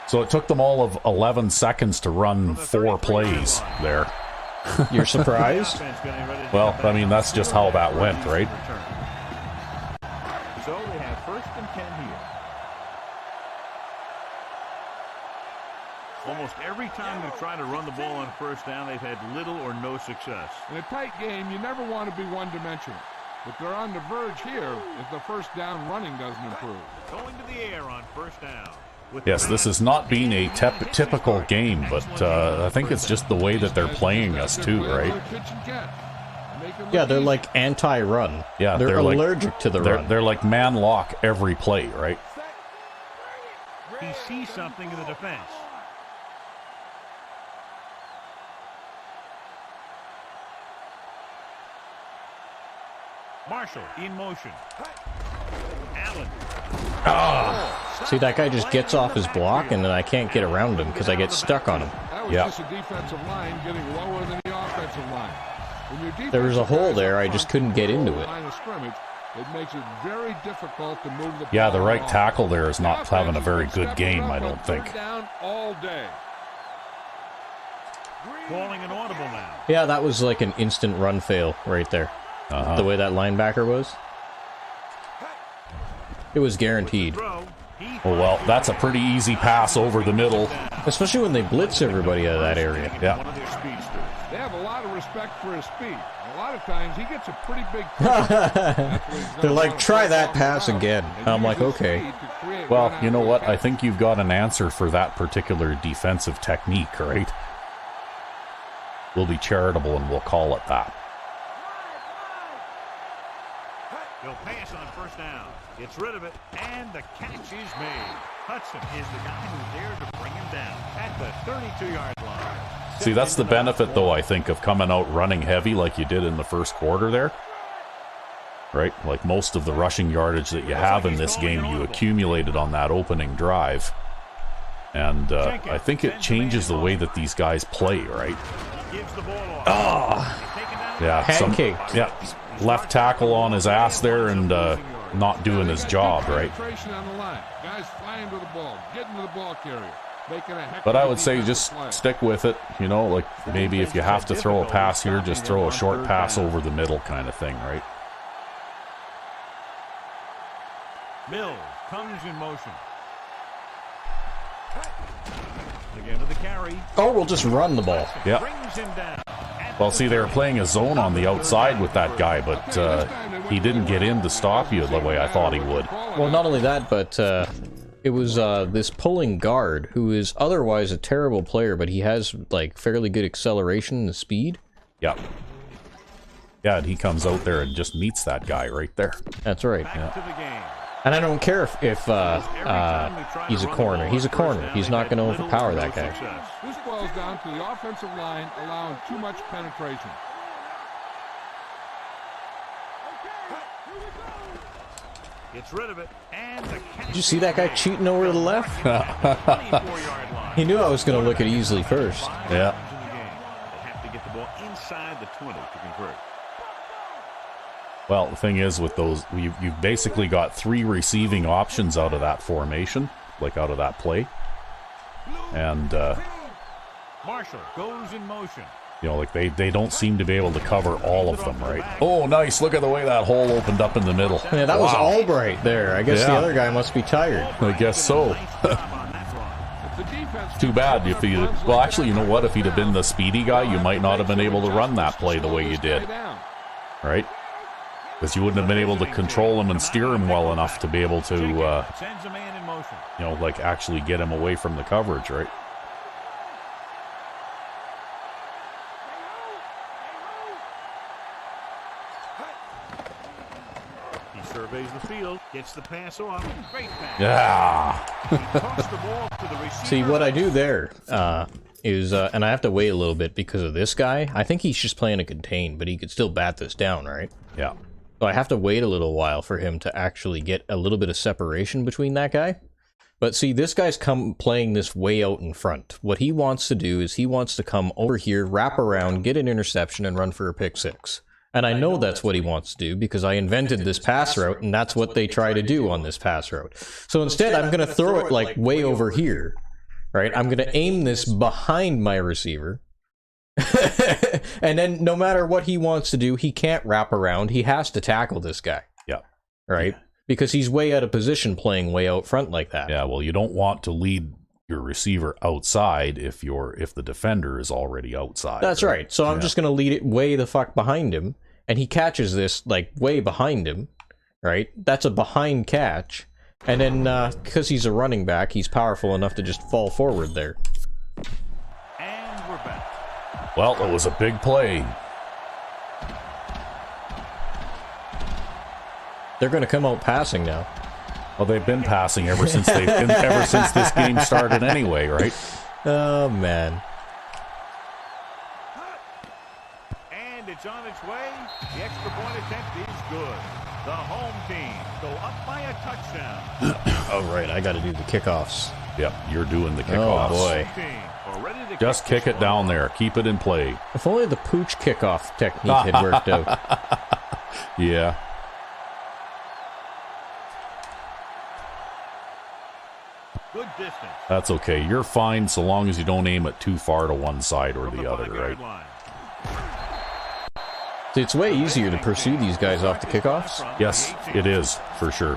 S2: So it took them all of 11 seconds to run 4 plays there.
S1: You're surprised?
S2: Well, I mean, that's just how that went, right?
S3: So they have first and 10 here. Almost every time they try to run the ball on first down, they've had little or no success.
S4: In a tight game, you never want to be one-dimensional. But they're on the verge here if the first down running doesn't improve.
S3: Going to the air on first down.
S2: Yes, this has not been a typical game, but I think it's just the way that they're playing us too, right?
S1: Yeah, they're like anti-run.
S2: Yeah,
S1: they're allergic
S2: like,
S1: to the run.
S2: They're like man lock every play, right?
S3: He sees something in the defense. Marshall in motion. Allen.
S1: See, that guy just gets off his block, and then I can't get around him because I get stuck on him.
S4: That was just a defensive line getting lower than the offensive line.
S1: There was a hole there, I just couldn't get into it.
S4: It makes it very difficult to move the ball.
S2: Yeah, the right tackle there is not having a very good game, I don't think.
S4: Down all day.
S3: Calling an audible now.
S1: Yeah, that was like an instant run fail right there. The way that linebacker was. It was guaranteed.
S2: Oh, well, that's a pretty easy pass over the middle.
S1: Especially when they blitz everybody out of that area.
S2: Yeah.
S4: They have a lot of respect for his speed. A lot of times he gets a pretty big
S1: They're like, try that pass again. I'm like, okay.
S2: Well, you know what? I think you've got an answer for that particular defensive technique, right? We'll be charitable and we'll call it that.
S3: They'll pass on first down. Gets rid of it, and the catch is made. Hudson is the guy who's there to bring him down at the 32-yard line.
S2: See, that's the benefit, though, I think, of coming out running heavy like you did in the first quarter there. Right? Like most of the rushing yardage that you have in this game, you accumulated on that opening drive. And I think it changes the way that these guys play, right? Yeah,
S1: pancaked.
S2: Yeah, left tackle on his ass there and not doing his job, right? But I would say just stick with it, you know, like maybe if you have to throw a pass here, just throw a short pass over the middle kind of thing, right?
S3: Mills comes in motion. Again to the carry.
S1: Oh, we'll just run the ball.
S2: Yeah.
S3: Brings him down.
S2: Well, see, they were playing a zone on the outside with that guy, but he didn't get in to stop you the way I thought he would.
S1: Well, not only that, but it was this pulling guard who is otherwise a terrible player, but he has like fairly good acceleration and speed.
S2: Yeah. Yeah, and he comes out there and just meets that guy right there.
S1: That's right.
S3: Back to the game.
S1: And I don't care if he's a corner. He's a corner. He's not going to overpower that guy.
S4: This boils down to the offensive line allowing too much penetration.
S3: Gets rid of it, and the catch.
S1: Did you see that guy cheating over to the left? He knew I was going to look at easily first.
S2: Yeah.
S3: They have to get the ball inside the 20 to convert.
S2: Well, the thing is with those, you've basically got 3 receiving options out of that formation, like out of that play. And,
S3: Marshall goes in motion.
S2: you know, like they don't seem to be able to cover all of them, right? Oh, nice. Look at the way that hole opened up in the middle.
S1: Yeah, that was Albright there. I guess the
S2: Yeah.
S1: other guy must be tired.
S2: I guess so. Too bad if he... Well, actually, you know what? If he'd have been the speedy guy, you might not have been able to run that play the way you did. Right? Because you wouldn't have been able to control him and steer him well enough to be able to,
S3: Sends a man in motion.
S2: you know, like actually get him away from the coverage, right?
S3: He surveys the field, gets the pass off. Great pass.
S2: Yeah.
S3: He tossed the ball to the receiver.
S1: See, what I do there is, and I have to wait a little bit because of this guy. I think he's just playing a contain, but he could still bat this down, right?
S2: Yeah.
S1: So I have to wait a little while for him to actually get a little bit of separation between that guy. But see, this guy's playing this way out in front. What he wants to do is he wants to come over here, wrap around, get an interception, and run for a pick six. And I know that's what he wants to do because I invented this pass route, and that's what they try to do on this pass route. So instead, I'm going to throw it like way over here, right? I'm going to aim this behind my receiver. And then no matter what he wants to do, he can't wrap around. He has to tackle this guy.
S2: Yeah.
S1: Right? Because he's way out of position playing way out front like that.
S2: Yeah, well, you don't want to lead your receiver outside if the defender is already outside.
S1: That's right. So I'm just going to lead it way the fuck behind him, and he catches this, like, way behind him, right? That's a behind catch. And then, because he's a running back, he's powerful enough to just fall forward there.
S3: And we're back.
S2: Well, it was a big play.
S1: They're going to come out passing now.
S2: Well, they've been passing ever since ever since this game started anyway, right?
S1: Oh, man.
S3: And it's on its way. The extra point attempt is good. The home team go up by a touchdown.
S1: All right, I got to do the kickoffs.
S2: Yep, you're doing the kickoffs.
S1: Oh, boy.
S2: Just kick it down there. Keep it in play.
S1: If only the pooch kickoff technique had worked out.
S2: Yeah.
S3: Good distance.
S2: That's okay. You're fine so long as you don't aim it too far to one side or the other, right?
S3: Line.
S1: See, it's way easier to pursue these guys off the kickoffs.
S2: Yes, it is, for sure.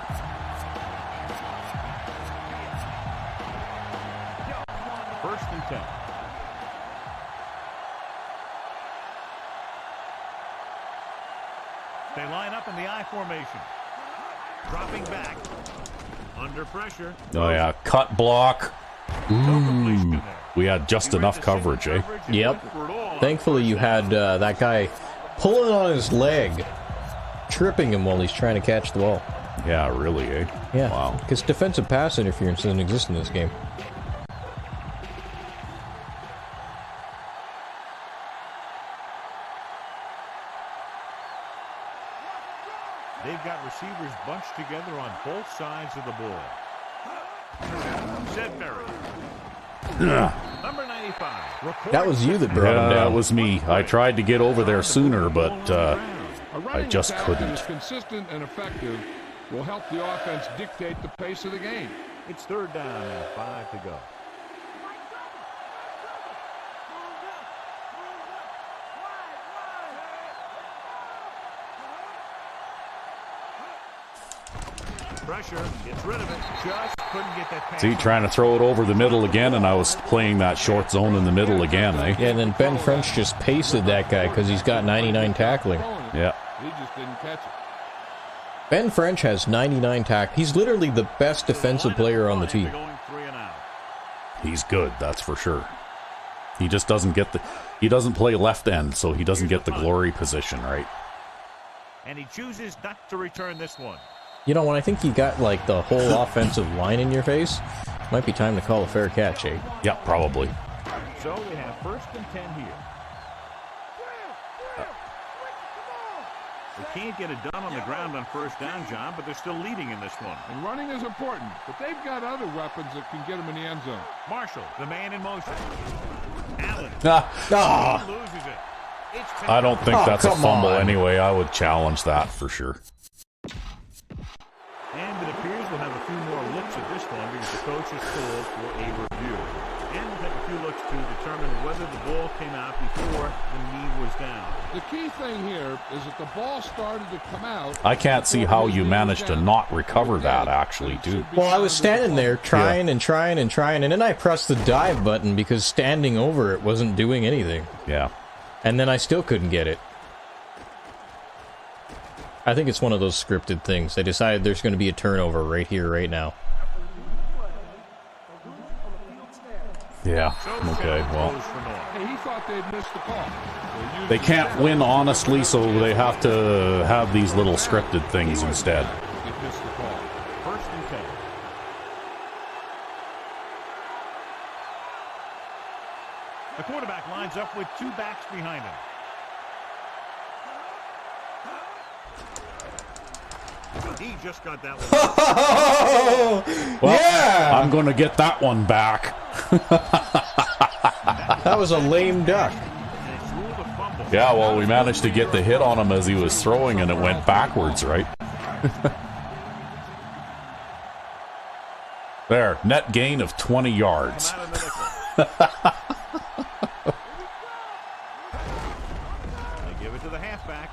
S3: First and 10. They line up in the I formation. Dropping back. Under pressure.
S2: Oh, yeah. Cut block. Ooh. We had just enough coverage, eh?
S1: Yep. Thankfully, you had that guy pulling on his leg, tripping him while he's trying to catch the ball.
S2: Yeah, really, eh?
S1: Yeah.
S2: Wow.
S1: Because defensive pass interference doesn't exist in this game.
S3: They've got receivers bunched together on both sides of the ball. Sedbury. Number 95.
S1: That was you that brought him down.
S2: That was me. I tried to get over there sooner, but I just couldn't.
S4: That is consistent and effective will help the offense dictate the pace of the game.
S3: It's third down and 5 to go. Pressure, gets rid of it, just couldn't get that pass.
S2: See, trying to throw it over the middle again, and I was playing that short zone in the middle again, eh?
S1: Yeah, and then Ben French just pasted that guy because he's got 99 tackling.
S2: Yeah.
S4: He just didn't catch it.
S1: Ben French has 99 tackling. He's literally the best defensive player on the team.
S2: He's good, that's for sure. He just doesn't get he doesn't play left end, so he doesn't get the glory position, right?
S3: And he chooses not to return this one.
S1: You know, when I think you got, like, the whole offensive line in your face, might be time to call a fair catch, eh?
S2: Yeah, probably.
S3: So we have first and 10 here. They can't get it done on the ground on first down, John, but they're still leading in this one.
S4: And running is important, but they've got other weapons that can get them in the end zone.
S3: Marshall, the man in motion. Allen.
S1: Ah.
S3: He loses it. It's
S2: I don't think that's a
S1: come
S2: fumble
S1: on.
S2: anyway. I would challenge that for sure.
S3: And it appears we'll have a few more looks at this one because the coach is called for a review. And we'll take a few looks to determine whether the ball came out before the knee was down.
S4: The key thing here is that the ball started to come out.
S2: I can't see how you managed to not recover that, actually, too.
S1: Well, I was standing there trying and trying and trying, and then I pressed the dive button because standing over it wasn't doing anything.
S2: Yeah.
S1: And then I still couldn't get it. I think it's one of those scripted things. They decided there's going to be a turnover right here, right now.
S2: Yeah, okay, well.
S4: Hey, he thought they'd missed the call.
S2: They can't win honestly, so they have to have these little scripted things instead.
S4: They missed the call.
S3: First and 10. The quarterback lines up with two backs behind him. He just got that one.
S2: Well,
S1: Yeah!
S2: I'm going to get that one back.
S1: That was a lame duck.
S3: And it's ruled a fumble.
S2: Yeah, well, we managed to get the hit on him as he was throwing, and it went backwards, right? There, net gain of 20 yards.
S3: Come out of the nickel. They give it to the halfback.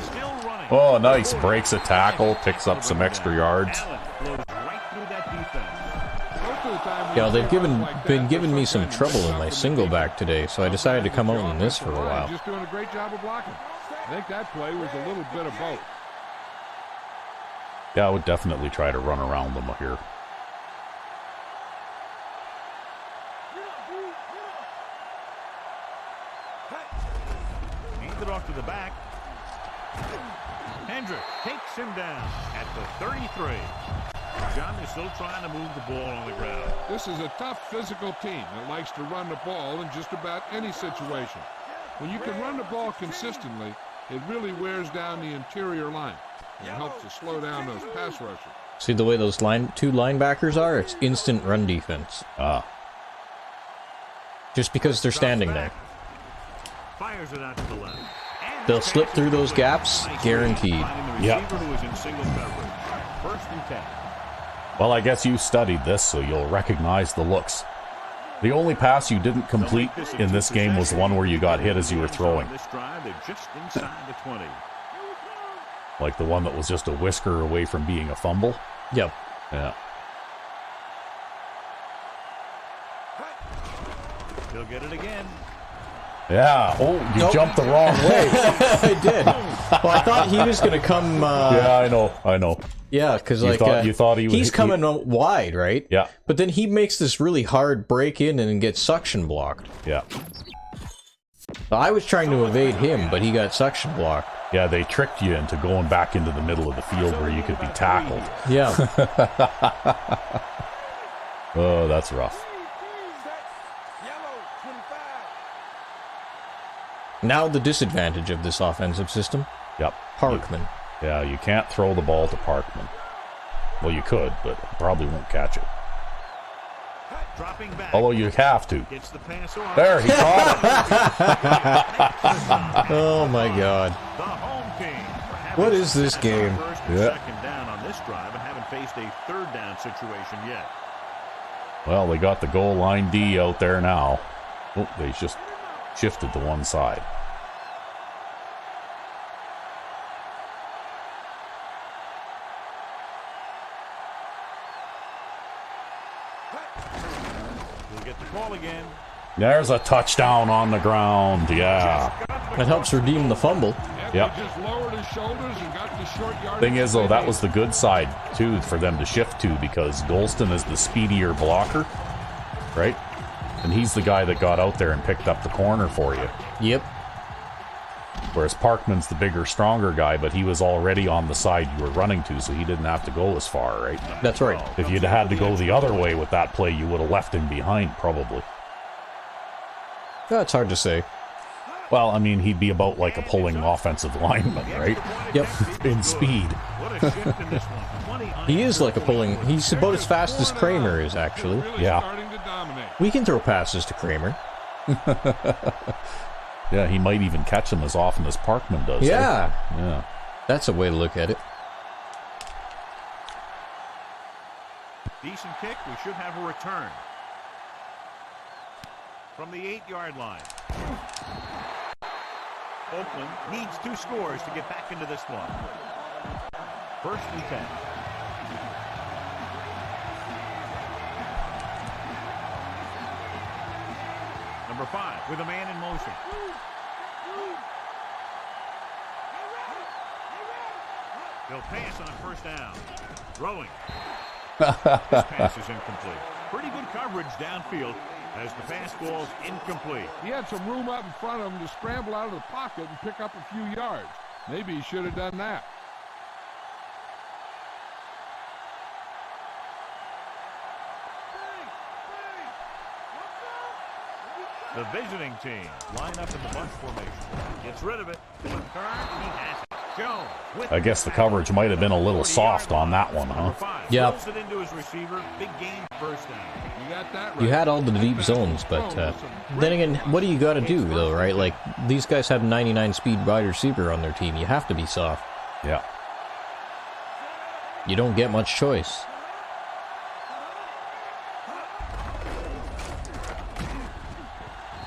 S3: Still running.
S2: Oh, nice. Breaks a tackle, picks up some extra yards.
S3: Allen blows right through that defense.
S4: of the time.
S1: Yeah, they've been giving me some trouble in my single back today, so I decided to come out in this for a while.
S4: Just doing a great job of blocking. I think that play was a little bit of both.
S2: Yeah, I would definitely try to run around them here.
S3: Hands it off to the back. Hendrick takes him down at the 33. John is still trying to move the ball on the ground.
S4: This is a tough physical team that likes to run the ball in just about any situation. When you can run the ball consistently, it really wears down the interior line. It helps to slow down those pass rushers.
S1: See the way those two linebackers are? It's instant run defense. Just because they're standing there.
S3: Fires it out to the left.
S1: They'll slip through those gaps, guaranteed.
S2: Yep.
S3: First and 10.
S2: Well, I guess you studied this, so you'll recognize the looks. The only pass you didn't complete in this game was the one where you got hit as you were throwing.
S3: This drive, they're just inside the 20.
S2: Like the one that was just a whisker away from being a fumble.
S1: Yep.
S2: Yeah.
S3: He'll get it again.
S2: Yeah. Oh, you jumped the wrong way.
S1: I did. Well, I thought he was going to come...
S2: yeah, I know.
S1: Yeah, because
S2: you thought he was,
S1: he's coming wide, right?
S2: Yeah.
S1: But then he makes this really hard break in and gets suction blocked.
S2: Yeah.
S1: So I was trying to evade him, but he got suction blocked.
S2: Yeah, they tricked you into going back into the middle of the field where you could be tackled.
S1: Yeah.
S2: Oh, that's rough.
S1: Now the disadvantage of this offensive system.
S2: Yep.
S1: Parkman.
S2: Yeah, you can't throw the ball to Parkman. Well, you could, but probably won't catch it.
S3: Dropping back.
S2: Although you have to.
S3: Gets the pass on.
S2: There, he caught it.
S1: Oh my God.
S3: The home team.
S1: What is this game?
S3: First and
S2: Yeah.
S3: second down on this drive and haven't faced a third down situation yet.
S2: Well, they got the goal line D out there now. Oh, they just shifted to one side.
S3: We'll get the call again.
S2: There's a touchdown on the ground. Yeah.
S1: That helps redeem the fumble.
S2: Yep.
S4: Just lowered his shoulders and got the short yardage.
S2: Thing is, though, that was the good side, too, for them to shift to, because Golston is the speedier blocker, right? And he's the guy that got out there and picked up the corner for you.
S1: Yep.
S2: Whereas Parkman's the bigger, stronger guy, but he was already on the side you were running to, so he didn't have to go as far, right?
S1: That's right.
S2: If you'd had to go the other way with that play, you would have left him behind, probably.
S1: That's hard to say.
S2: Well, I mean, he'd be about like a pulling offensive lineman, right?
S1: Yep.
S2: In speed.
S3: What a shift in this one. 20 on
S1: He is like a pulling... He's about as fast as Kramer is, actually.
S4: Really
S2: Yeah.
S4: starting to dominate.
S1: We can throw passes to Kramer.
S2: Yeah, he might even catch him as often as Parkman does.
S1: Yeah.
S2: Eh? Yeah.
S1: That's a way to look at it.
S3: decent kick. We should have a return. From the 8-yard line. Oakland needs 2 scores to get back into this one. First and 10. Number 5 with a man in motion. He'll pass on first down. Throwing. This pass is incomplete. Pretty good coverage downfield as the pass ball's incomplete.
S4: He had some room up in front of him to scramble out of the pocket and pick up a few yards. Maybe he should have done that.
S3: The visiting team line up in the bunch formation. Gets rid of it. Turn, he has it. Jones with
S2: I guess the coverage might have been a little soft on that one, huh?
S1: Yeah.
S3: Throws it into his receiver. Big gain, first down.
S4: You got that right.
S1: You had all the deep zones, but then again, what do you got to do, though, right? Like, these guys have 99 speed wide receiver on their team. You have to be soft.
S2: Yeah.
S1: You don't get much choice.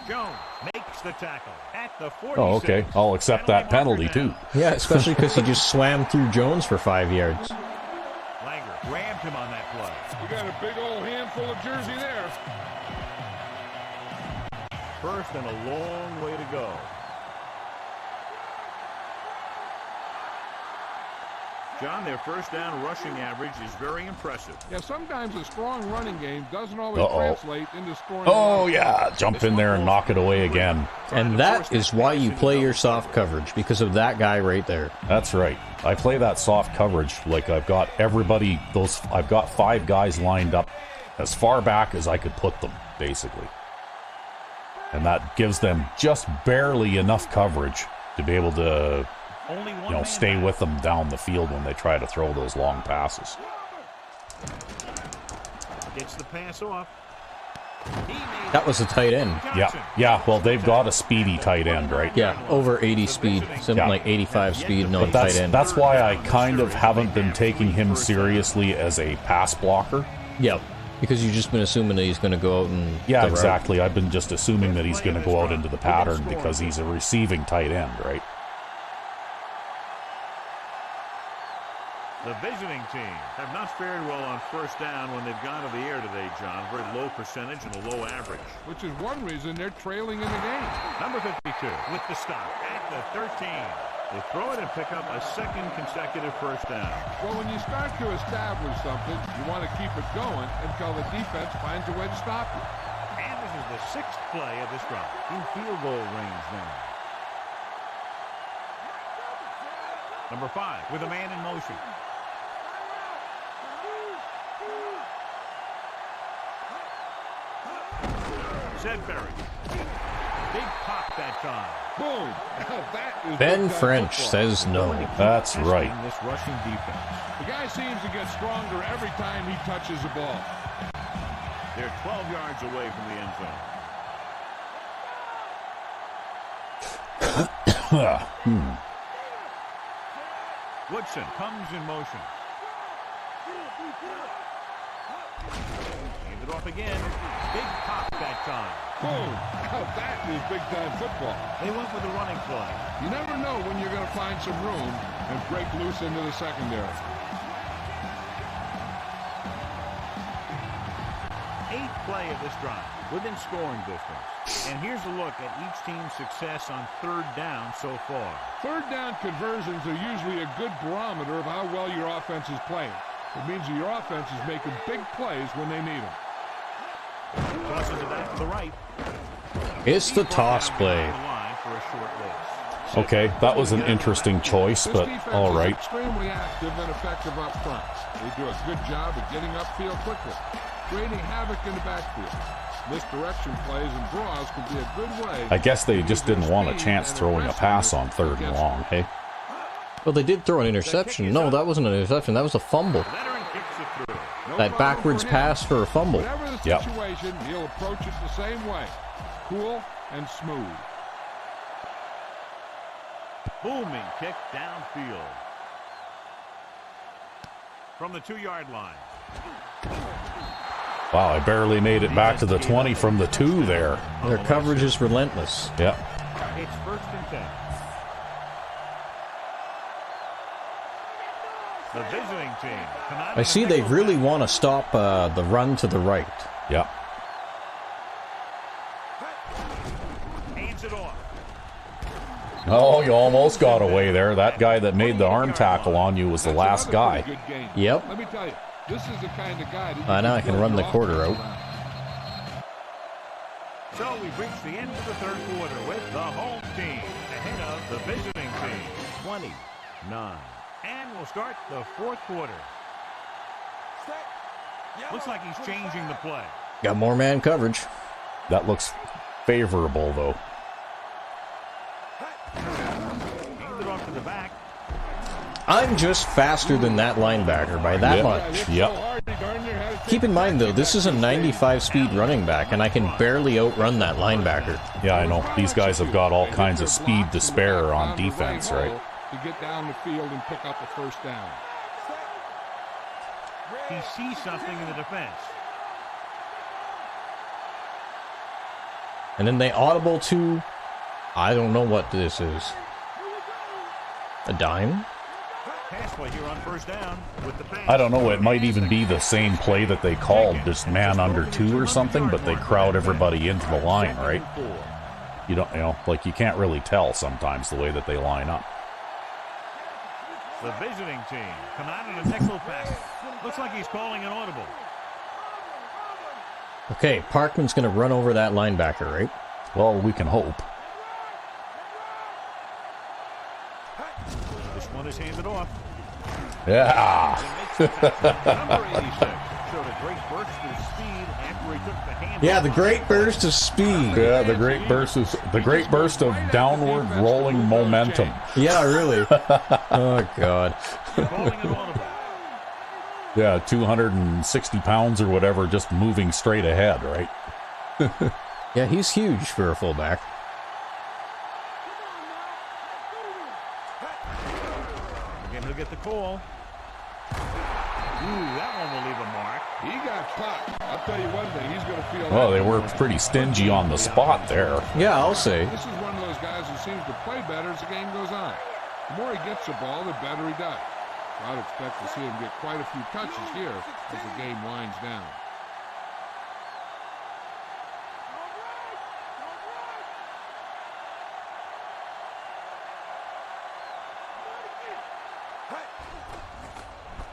S3: Jones makes the tackle at the 46.
S2: Oh, okay. I'll accept that penalty, too.
S1: Yeah, especially because he just swam through Jones for 5 yards.
S3: Langer grabbed him on that play.
S4: You got a big old handful of jersey there.
S3: First and a long way to go. John, their first down rushing average is very impressive.
S4: Yeah, sometimes a strong running game doesn't always translate into scoring.
S2: Oh, yeah. Jump in there and knock it away again.
S1: And that is why you play your soft coverage, because of that guy right there.
S2: That's right. I play that soft coverage like I've got everybody, I've got 5 guys lined up as far back as I could put them, basically. And that gives them just barely enough coverage to be able to, stay with them down the field when they try to throw those long passes.
S3: Gets the pass off.
S1: That was a tight end.
S2: Yeah. Well, they've got a speedy tight end, right?
S1: Yeah, over 80 speed, something like 85 speed, no tight end.
S2: That's why I kind of haven't been taking him seriously as a pass blocker.
S1: Yeah, because you've just been assuming that he's going to go out and...
S2: Yeah, exactly. I've been just assuming that he's going to go out into the pattern because he's a receiving tight end, right?
S3: The visiting team have not fared well on first down when they've gone to the air today, John. Very low percentage and a low average.
S4: Which is one reason they're trailing in the game.
S3: Number 52 with the stop at the 13. They throw it and pick up a second consecutive first down.
S4: Well, when you start to establish something, you want to keep it going until the defense finds a way to stop you.
S3: And this is the 6th play of this drive. In field goal range now. Number 5 with a man in motion. Sedberry. Big pop that time.
S4: Boom. That is
S1: Ben French says no.
S2: That's right.
S3: This rushing defense.
S4: The guy seems to get stronger every time he touches the ball.
S3: They're 12 yards away from the end zone. Woodson comes in motion. Hand it off again. Big pop that time.
S4: Boom. That is big-time football.
S3: They went with the running play.
S4: You never know when you're going to find some room and break loose into the secondary.
S3: 8th play of this drive, within scoring distance. And here's a look at each team's success on third down so far.
S4: Third down conversions are usually a good barometer of how well your offense is playing. It means that your offense is making big plays when they need them.
S3: Tosses it back to the right.
S1: It's the toss play.
S2: Okay, that was an interesting choice, but all right.
S4: Extremely active and effective up front. They do a good job of getting upfield quickly, creating havoc in the backfield. Misdirection plays and draws can be a good way.
S2: I guess they just didn't want a chance throwing a pass on third and long, hey?
S1: Well, they did throw an interception. No, that wasn't an interception. That was a fumble. That backwards pass for a fumble.
S4: Whatever the situation, he'll approach it the same way. Cool and smooth.
S3: Booming kick downfield. From the 2-yard line.
S2: Wow, I barely made it back to the 20 from the 2 there.
S1: Their coverage is relentless.
S2: Yeah.
S3: It's 1st and 10. The visiting team.
S1: I see they really want to stop the run to the right.
S2: Yeah.
S3: Hands it off.
S2: Oh, you almost got away there. That guy that made the arm tackle on you was the last guy.
S1: Yep.
S4: Let me tell you, this is the kind of guy that
S1: Now I can run the quarter out.
S3: So we've reached the end of the third quarter with the home team ahead of the visiting team, 29. And we'll start the fourth quarter. Looks like he's changing the play.
S1: Got more man coverage.
S2: That looks favorable, though.
S3: Hand it off to the back.
S1: I'm just faster than that linebacker by that much.
S2: Yep.
S1: Keep in mind, though, this is a 95 speed running back, and I can barely outrun that linebacker.
S2: Yeah, I know. These guys have got all kinds of speed to spare on defense, right?
S4: To get down the field and pick up a first down.
S3: He sees something in the defense.
S1: And then they audible to, I don't know what this is. A dime?
S3: Pass play here on first down with the pass.
S2: I don't know, it might even be the same play that they called, just man under 2 or something, but they crowd everybody into the line, right? You don't, like you can't really tell sometimes the way that they line up.
S3: The visiting team come out in a nickel package. Looks like he's calling an audible.
S1: Okay, Parkman's going to run over that linebacker, right?
S2: Well, we can hope.
S3: This one is handed off.
S2: Yeah.
S3: Number 86 showed a great burst of speed after he took the hand.
S1: Yeah, the great burst of speed.
S2: Yeah, the great burst of downward rolling momentum.
S1: Yeah, really. Oh, God.
S3: Calling an audible.
S2: Yeah, 260 pounds or whatever, just moving straight ahead, right?
S1: Yeah, he's huge for a fullback.
S3: Again, he'll get the call. Ooh, that one will leave a mark.
S4: He got popped. I'll tell you one thing, he's going to feel
S2: Well,
S4: that.
S2: they were pretty stingy on the spot there.
S1: Yeah, I'll say.
S4: This is one of those guys who seems to play better as the game goes on. The more he gets the ball, the better he does. So I'd expect to see him get quite a few touches here as the game winds down.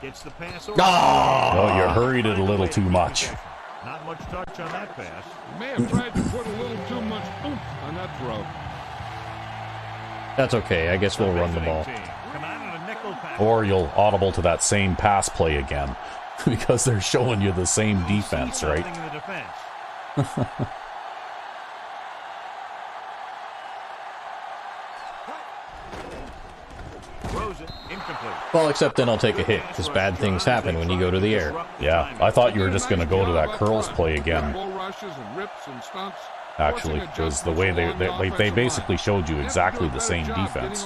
S3: Gets the pass over.
S2: Oh, you hurried it a little too much.
S3: Not much touch on that pass.
S4: He may have tried to put a little too much oomph on that throw.
S1: That's okay. I guess we'll run the ball.
S3: Come out in a nickel package.
S2: Or you'll audible to that same pass play again because they're showing you the same defense, right?
S3: In the defense. Throws it incomplete.
S1: Well, except then I'll take a hit, because bad things happen when you go to the air.
S2: Yeah, I thought you were just going to go to that curls play again,
S4: Bull rushes and rips and stunts.
S2: actually, because the way they basically showed you exactly the same defense.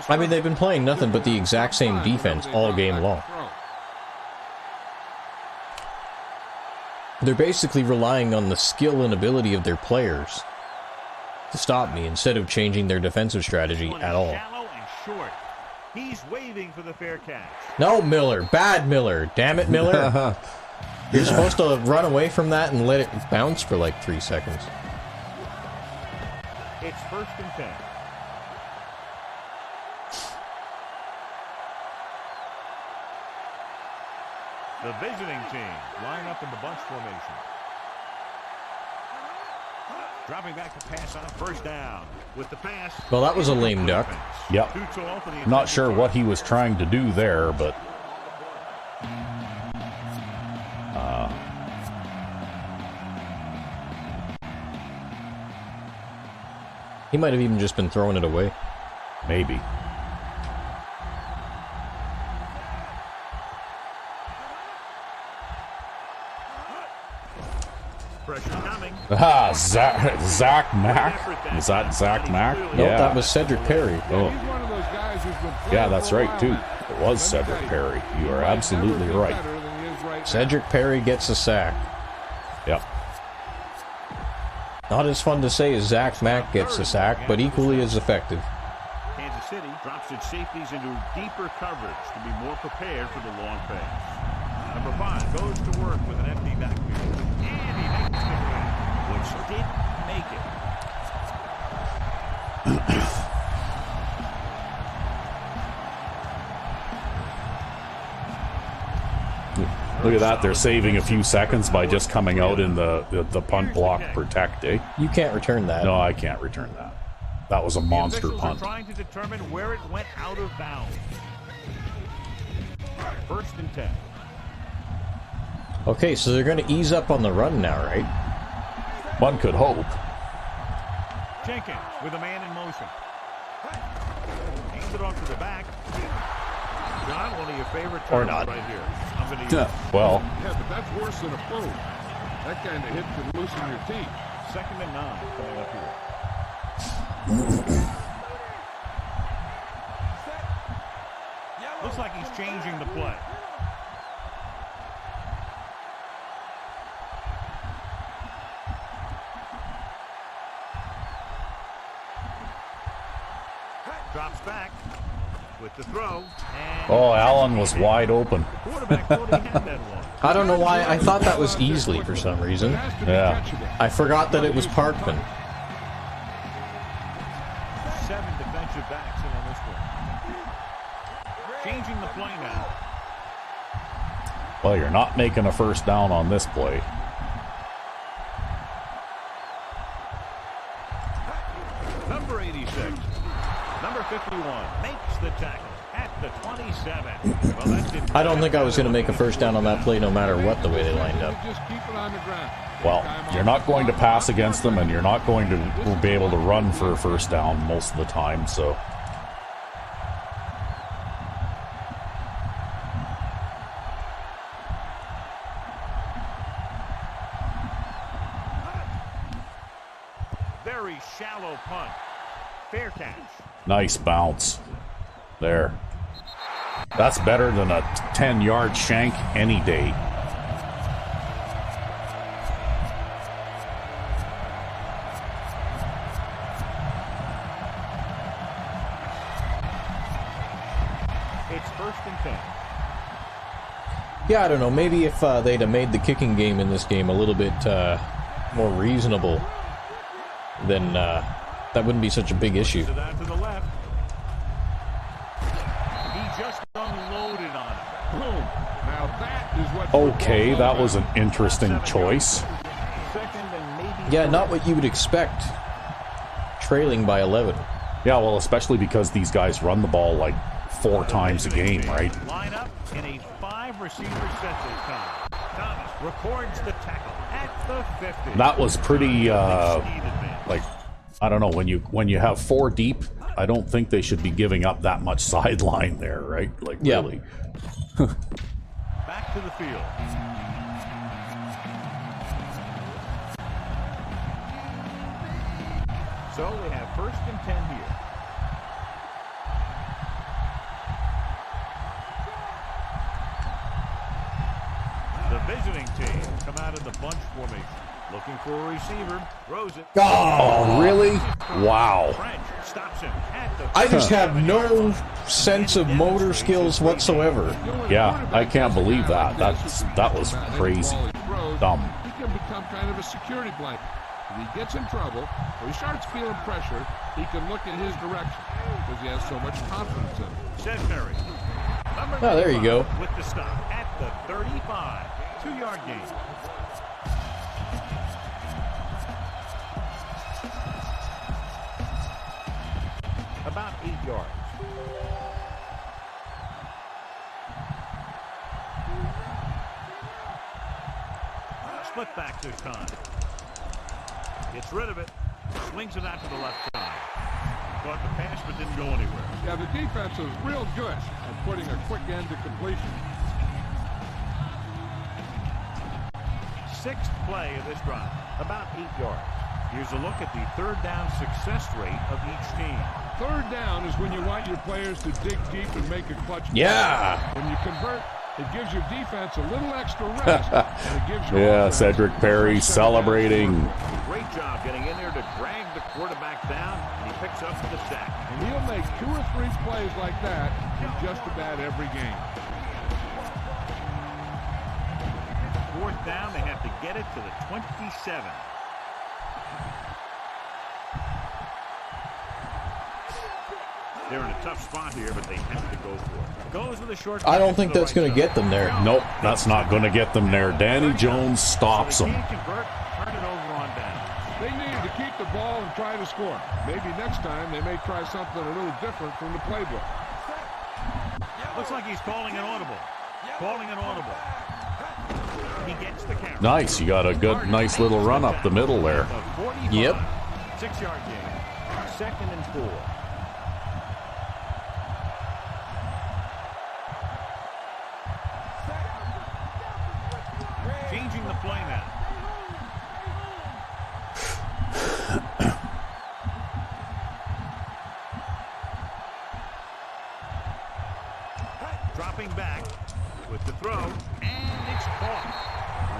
S1: I mean, they've been playing nothing but the exact same defense all game long. They're basically relying on the skill and ability of their players to stop me instead of changing their defensive strategy at all.
S3: Shallow and short. He's waving for the fair catch.
S1: No, Miller. Bad Miller. Damn it, Miller. You're supposed to run away from that and let it bounce for like 3 seconds.
S3: It's 1st and 10. The visiting team line up in the bunch formation. Dropping back to pass on 1st down. With the pass.
S1: Well, that was a lame duck.
S2: Yep. Not sure what he was trying to do there, but...
S1: He might have even just been throwing it away.
S2: maybe.
S3: Pressure coming.
S2: Ah, Zach Mack. Is that Zach Mack?
S1: Nope, that was Cedric Perry.
S2: Oh,
S4: He's one of those guys who's been playing
S2: yeah, that's
S4: for a
S2: right,
S4: while
S2: too.
S4: now.
S2: It was Cedric Perry. You are absolutely right.
S4: Better than he is right now.
S1: Cedric Perry gets a sack.
S2: Yep.
S1: Not as fun to say as Zach Mack gets a sack, but equally as effective.
S3: Kansas City drops its safeties into deeper coverage to be more prepared for the long pass. Number 5 goes to work with an empty backfield. And he makes the play, which did make it.
S2: Look at that. They're saving a few seconds by just coming out in the punt block protect, eh?
S1: You can't return that.
S2: No, I can't return that. That was a monster
S3: Officials
S2: punt.
S3: are trying to determine where it went out of bounds. 1st and 10.
S1: Okay, so they're going to ease up on the run now, right?
S2: One could hope.
S3: Jenkins with a man in motion. Hands it off to the back. John, one of your favorite
S1: Or
S3: terms
S1: not.
S3: right here. I'm going to use
S2: Well,
S4: Yeah, but that's worse than a boom. That kind of hit could loosen your teeth.
S3: 2nd and 9 coming up here. Looks like he's changing the play. Drops back. with the throw. And
S2: Oh, Allen was wide open.
S3: quarterback thought he had that one.
S1: I don't know why. I thought that was easily for some reason.
S2: Yeah.
S1: I forgot that it was Parkman.
S3: 7 defensive backs in on this one. Changing the play now.
S2: Well, you're not making a first down on this play.
S3: Number 86. Number 51 makes the tackle at the 27. Well, that didn't
S1: I don't think I was going to make a first down on that play no matter what the way they lined up.
S4: Just keep it on the ground.
S2: Well, you're not going to pass against them, and you're not going to be able to run for a first down most of the time, so...
S3: very shallow punt. Fair catch.
S2: Nice bounce. There. That's better than a 10-yard shank any day.
S3: It's 1st and 10.
S1: Yeah, I don't know. Maybe if they'd have made the kicking game in this game a little bit more reasonable, then that wouldn't be such a big issue.
S3: To that to the left. He just unloaded on it.
S4: Boom. Now that is what.
S2: Okay, that was an interesting choice.
S3: 2nd and maybe.
S1: Yeah, not what you would expect. Trailing by 11.
S2: Yeah, well, especially because these guys run the ball like 4 times a game, right?
S3: Line up in a 5-receiver set this time. Thomas records the tackle at the 50.
S2: That was pretty, like, I don't know, when you have 4 deep, I don't think they should be giving up that much sideline there, right? Like,
S1: Yeah.
S2: really.
S3: Back to the field. So we have 1st and 10 here. The visiting team come out of the bunch formation. Looking for a receiver. Throws it.
S2: Oh, really? Wow.
S3: French stops him at the
S1: I just have no sense of motor skills whatsoever.
S2: Yeah, I can't believe that. That was crazy. Dumb.
S4: He can become kind of a security blanket. If he gets in trouble or he starts feeling pressure, he can look in his direction because he has so much confidence in him.
S3: Sedbury.
S1: Oh, there you go.
S3: With the stop at the 35. 2-yard gain. About 8 yards. Split back this time. Gets rid of it. Swings it out to the left side. Caught the pass but didn't go anywhere.
S4: Yeah, the defense is real good at putting a quick end to completion.
S3: 6th play of this drive. About 8 yards. Here's a look at the 3rd down success rate of each team.
S4: 3rd down is when you want your players to dig deep and make a clutch.
S1: Yeah.
S4: When you convert, it gives your defense a little extra rest. And it gives your
S2: Yeah,
S4: offense
S2: Cedric Perry
S4: a fresh set of
S2: celebrating.
S4: hands.
S3: Great job getting in there to drag the quarterback down, and he picks up the sack.
S4: And he'll make 2 or 3 plays like that in just about every game.
S3: 4th down, they have to get it to the 27. They're in a tough spot here, but they have to go for it. Goes with a short.
S1: I don't think that's going to get them there.
S2: Nope, that's not going to get them there. Danny Jones stops them.
S3: Can't convert, turn it over on down.
S4: They need to keep the ball and try to score. Maybe next time they may try something a little different from the playbook.
S3: Looks like he's calling an audible. Calling an audible. He gets the carry.
S2: Nice, you got a good, nice little run up the middle there.
S1: Yep.
S3: 6-yard gain. 2nd and 4. Changing the play now. Dropping back with the throw, and it's caught.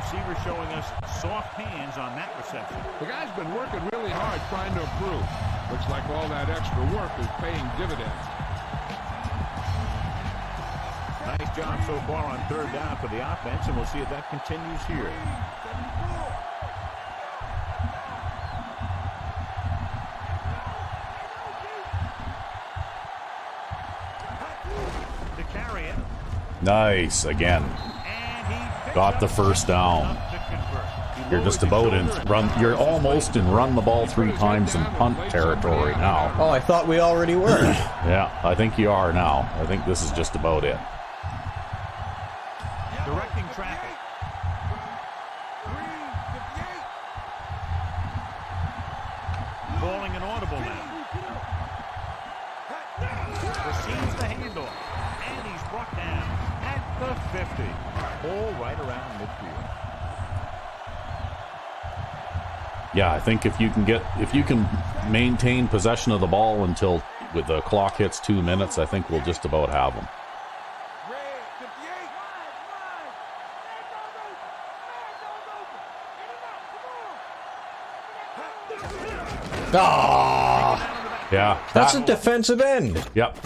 S3: Receiver showing us soft hands on that reception.
S4: The guy's been working really hard trying to improve. Looks like all that extra work is paying dividends.
S3: job so far on third down for the offense, and we'll see if that continues here. To carry it.
S2: Nice again. Got the first down. You're just about in run. You're almost in run the ball 3 times in punt territory now.
S1: Oh, I thought we already were.
S2: Yeah, I think you are now. I think this is just about it.
S3: Directing traffic. Calling an audible now. Receives the handoff. And he's brought down at the 50. All right around midfield.
S2: Yeah, I think if you can maintain possession of the ball until with the clock hits 2 minutes, I think we'll just about have them.
S1: Ah,
S2: Yeah,
S1: that's a defensive end.
S2: Yep.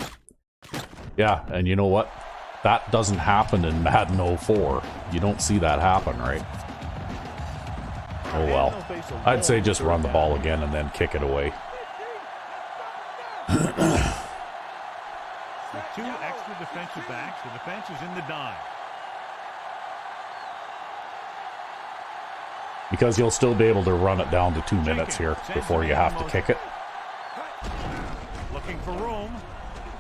S2: Yeah, and you know what? That doesn't happen in Madden 04. You don't see that happen, right? Oh well. I'd say just run the ball again and then kick it away.
S3: With 2 extra defensive backs, the defense is in the dime.
S2: Because you'll still be able to run it down to 2 minutes here before you have to kick it.
S3: Looking for room.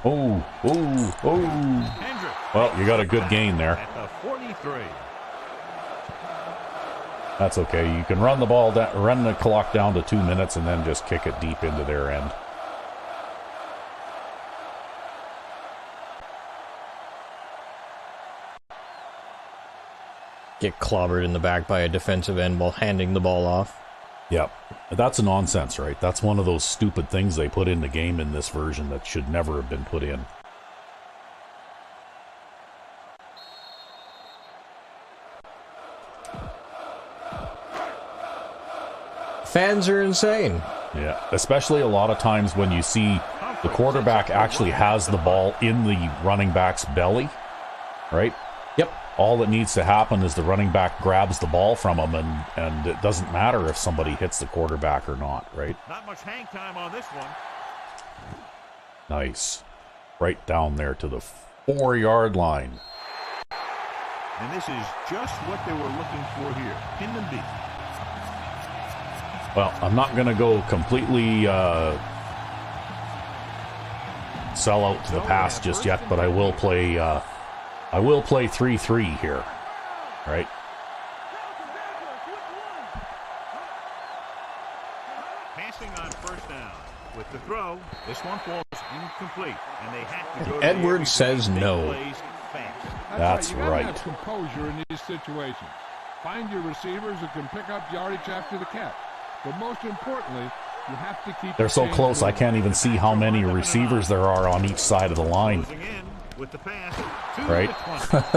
S2: Oh.
S3: Hendrick.
S2: Well, you got a good gain there.
S3: At the 43.
S2: That's okay. You can run the ball down, run the clock down to 2 minutes, and then just kick it deep into their end.
S1: Get clobbered in the back by a defensive end while handing the ball off.
S2: Yep. That's nonsense, right? That's one of those stupid things they put in the game in this version that should never have been put in.
S1: Fans are insane.
S2: Yeah, especially a lot of times when you see the quarterback actually has the ball in the running back's belly, right?
S1: Yep.
S2: All that needs to happen is the running back grabs the ball from him, and it doesn't matter if somebody hits the quarterback or not, right?
S3: Not much hang time on this one.
S2: Nice. Right down there to the 4-yard line.
S3: And this is just what they were looking for here. Pin them deep.
S2: Well, I'm not going to go completely sell out to the pass just yet, but I will play 3-3 here, right?
S3: Passing on first down. With the throw, this one falls incomplete, and they have to go to
S1: Edwards says no.
S2: That's
S4: you gotta
S2: right.
S4: have composure in these situations. Find your receivers who can pick up yardage after the catch. But most importantly, you have to keep.
S2: They're so close, I can't even see how many receivers there are on each side of the line. Right?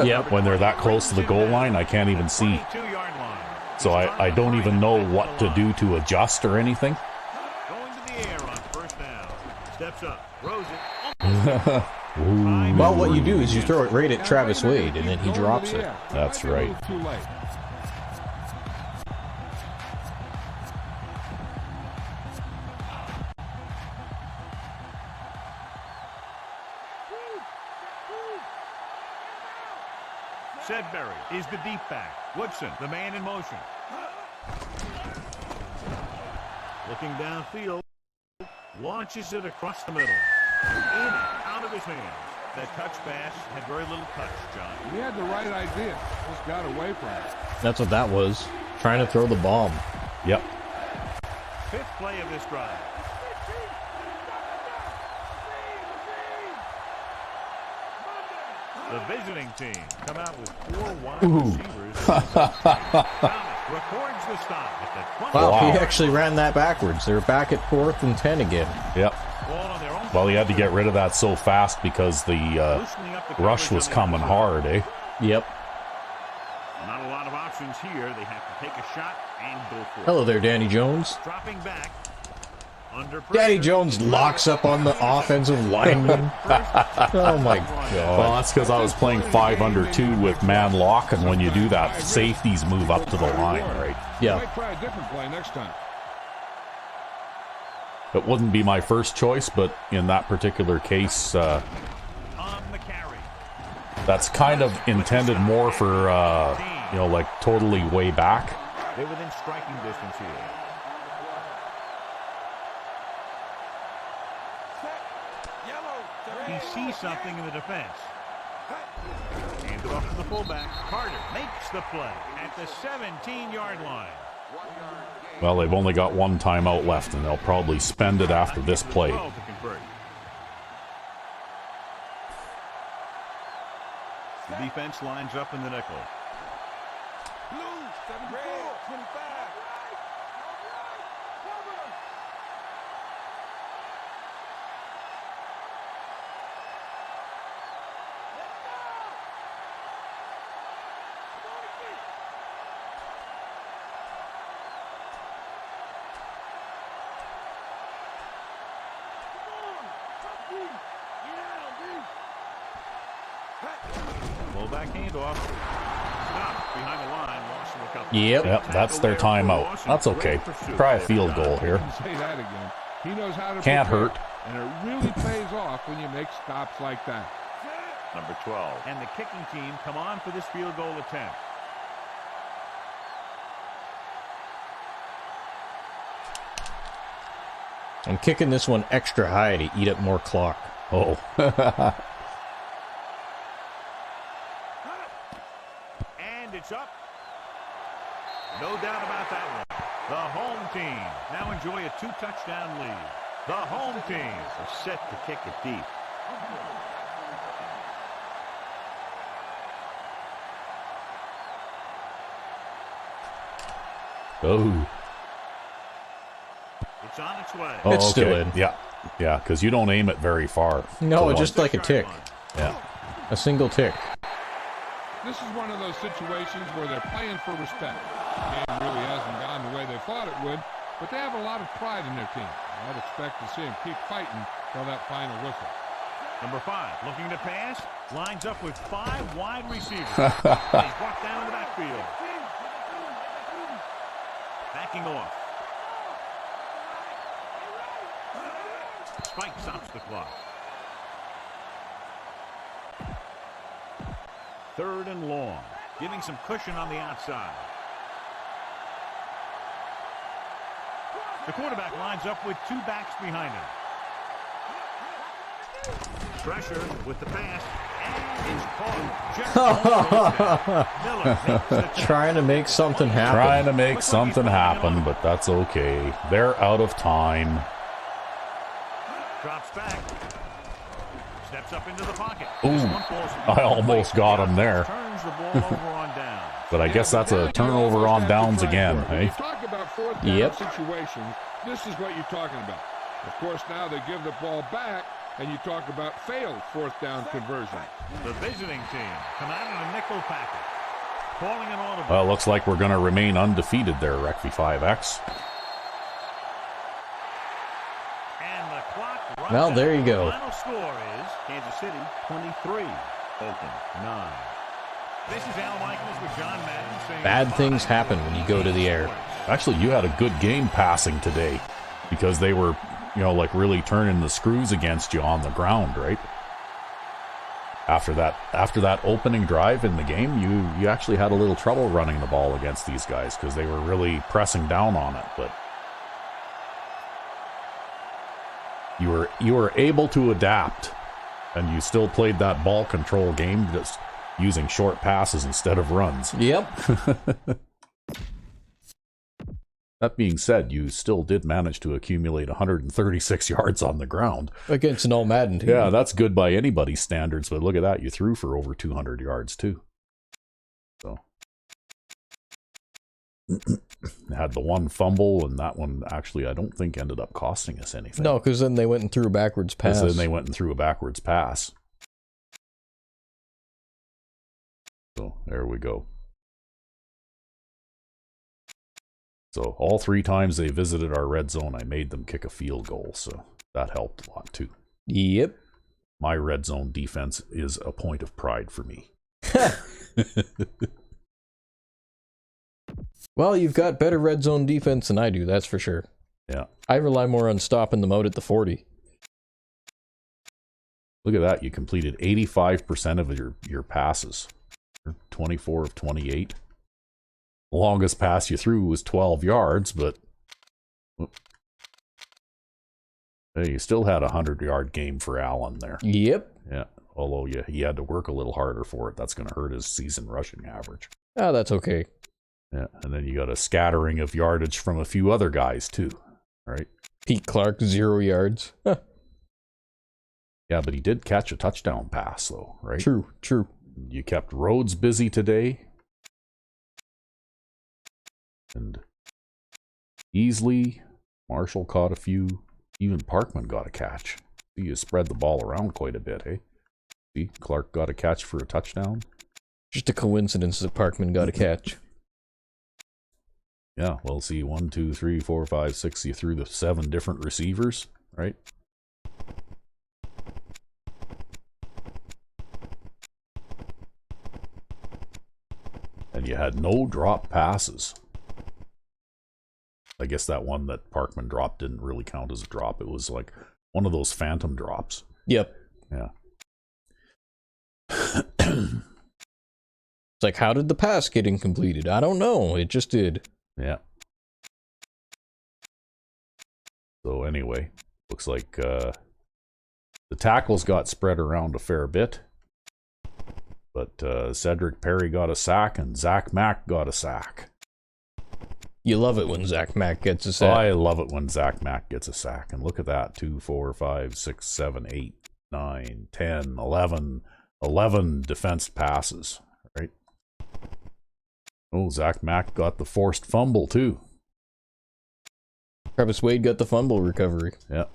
S1: Yep.
S2: When they're that close to the goal line, I can't even see. So I don't even know what to do to adjust or anything.
S3: Going to the air on first down. Steps up, throws it.
S1: Well, what you do is you throw it right at Travis Wade, and then he drops it.
S2: That's right.
S4: Too late.
S3: Sedbury is the deep back. Woodson, the man in motion. Looking downfield. Launches it across the middle. In and out of his hands. That touch pass had very little touch, John.
S4: He had the right idea. Just got away from it.
S1: That's what that was. Trying to throw the bomb.
S2: Yep.
S3: 5th play of this drive. The visiting team come out with 4 wide receivers. Records the stop at the 20.
S1: Wow,
S2: Wow.
S1: he actually ran that backwards. They're back at 4th and 10 again.
S2: Yep.
S3: Ball on their own.
S2: Well, he had to get rid of that so fast because the
S3: Loosening up the
S2: rush
S3: coverage
S2: was
S3: on the
S2: coming
S3: other side.
S2: hard, eh?
S1: Yep.
S3: Not a lot of options here. They have to take a shot and go for it.
S1: Hello there, Danny Jones.
S3: Dropping back Under
S1: Danny
S3: pressure.
S1: Jones locks up on the offensive lineman. Oh my
S2: Well,
S1: god.
S2: that's because I was playing 5 under 2 with man lock, and when you do that, safeties move up to the line, right?
S1: Yeah.
S4: Might try a different play next time.
S2: It wouldn't be my first choice, but in that particular case,
S3: On the carry.
S2: that's kind of intended more for, you know, like totally way back.
S3: They're within striking distance here. He sees something in the defense. Hands it off to the fullback. Carter makes the play at the 17-yard line.
S2: Well, they've only got one timeout left, and they'll probably spend it after this play.
S3: 12 to convert. The defense lines up in the nickel.
S5: Blue, 74, 25.
S3: Fullback handoff. Stop behind the line. Loss of a couple.
S2: Yep, that's their timeout. That's okay. Try a field goal here.
S4: Say that again. He knows how to
S2: Can't
S4: prepare,
S2: hurt.
S4: and it really pays off when you make stops like that.
S3: Number 12. And the kicking team come on for this field goal attempt.
S1: I'm kicking this one extra high to eat up more clock.
S2: Oh.
S3: And it's up. No doubt about that one. The home team now enjoy a 2-touchdown lead. The home team is set to kick it deep.
S2: Oh.
S3: It's on its way.
S2: Oh,
S1: It's still
S2: okay.
S1: in.
S2: Yeah, yeah, because you don't aim it very far.
S1: No,
S2: So,
S1: just like a tick.
S2: yeah.
S1: A single tick.
S4: This is one of those situations where they're playing for respect. The game really hasn't gone the way they thought it would, but they have a lot of pride in their team. I'd expect to see them keep fighting till that final whistle.
S3: Number 5 looking to pass. Lines up with 5 wide receivers. He's brought down in the backfield. Backing off. Spike stops the clock. 3rd and long. Giving some cushion on the outside. The quarterback lines up with 2 backs behind him. Pressure with the pass. And it's caught. Miller makes the tackle.
S1: Trying to make something happen.
S2: Trying to make something happen, but that's okay. They're out of time.
S3: Drops back. Steps up into the pocket.
S2: Ooh,
S3: This one falls
S2: I almost got him there.
S3: Turns the ball over on down.
S2: But I guess that's a turnover on downs again,
S4: When you
S2: hey?
S4: talk about fourth down
S1: Yep.
S4: situations, this is what you're talking about. Of course, now they give the ball back, and you talk about failed fourth down conversion.
S3: The visiting team come out in a nickel packet. Calling an audible.
S2: Well, looks like we're going to remain undefeated there, Recvi5X.
S3: And the clock runs
S1: Well,
S3: out.
S1: there you go.
S3: The final score is Kansas City 23, Oakland 9. This is Al Michaels with John Madden saying
S1: Bad things happen when you go to the air.
S2: Actually, you had a good game passing today because they were, you know, like really turning the screws against you on the ground, right? After that opening drive in the game, you actually had a little trouble running the ball against these guys because they were really pressing down on it, but you were able to adapt, and you still played that ball control game, just using short passes instead of runs.
S1: Yep.
S2: That being said, you still did manage to accumulate 136 yards on the ground.
S1: Against an all Madden team.
S2: Yeah, that's good by anybody's standards, but look at that. You threw for over 200 yards, too. So, had the one fumble, and that one actually I don't think ended up costing us anything.
S1: No, because then they went and threw a backwards pass.
S2: Then they went and threw a backwards pass. So, there we go. So all 3 times they visited our red zone, I made them kick a field goal. So that helped a lot too.
S1: Yep.
S2: My red zone defense is a point of pride for me.
S1: Well, you've got better red zone defense than I do, that's for sure.
S2: Yeah.
S1: I rely more on stopping them out at the 40.
S2: Look at that. You completed 85% of your passes. 24 of 28. The longest pass you threw was 12 yards, but hey, you still had a 100-yard game for Allen there.
S1: Yep.
S2: Yeah. Although he had to work a little harder for it. That's going to hurt his season rushing average.
S1: Oh, that's okay.
S2: Yeah. And then you got a scattering of yardage from a few other guys, too. Right?
S1: Pete Clark, 0 yards. Huh.
S2: Yeah, but he did catch a touchdown pass, though, right?
S1: True, true.
S2: You kept Rhodes busy today. And Easley, Marshall caught a few. Even Parkman got a catch. You spread the ball around quite a bit, hey? See, Clark got a catch for a touchdown.
S1: Just a coincidence that Parkman got a catch.
S2: Yeah, well, see, 1, 2, 3, 4, 5, 6. You threw the 7 different receivers, right? And you had no drop passes. I guess that one that Parkman dropped didn't really count as a drop. It was like one of those phantom drops.
S1: Yep.
S2: Yeah.
S1: It's like, how did the pass get incompleted? I don't know. It just did.
S2: Yeah. So anyway, looks like the tackles got spread around a fair bit. But Cedric Perry got a sack and Zach Mack got a sack.
S1: You love it when Zach Mack gets a sack.
S2: I love it when Zach Mack gets a sack. And look at that. 2, 4, 5, 6, 7, 8, 9, 10, 11. 11 defense passes, right? Oh, Zach Mack got the forced fumble, too.
S1: Travis Wade got the fumble recovery.
S2: Yeah.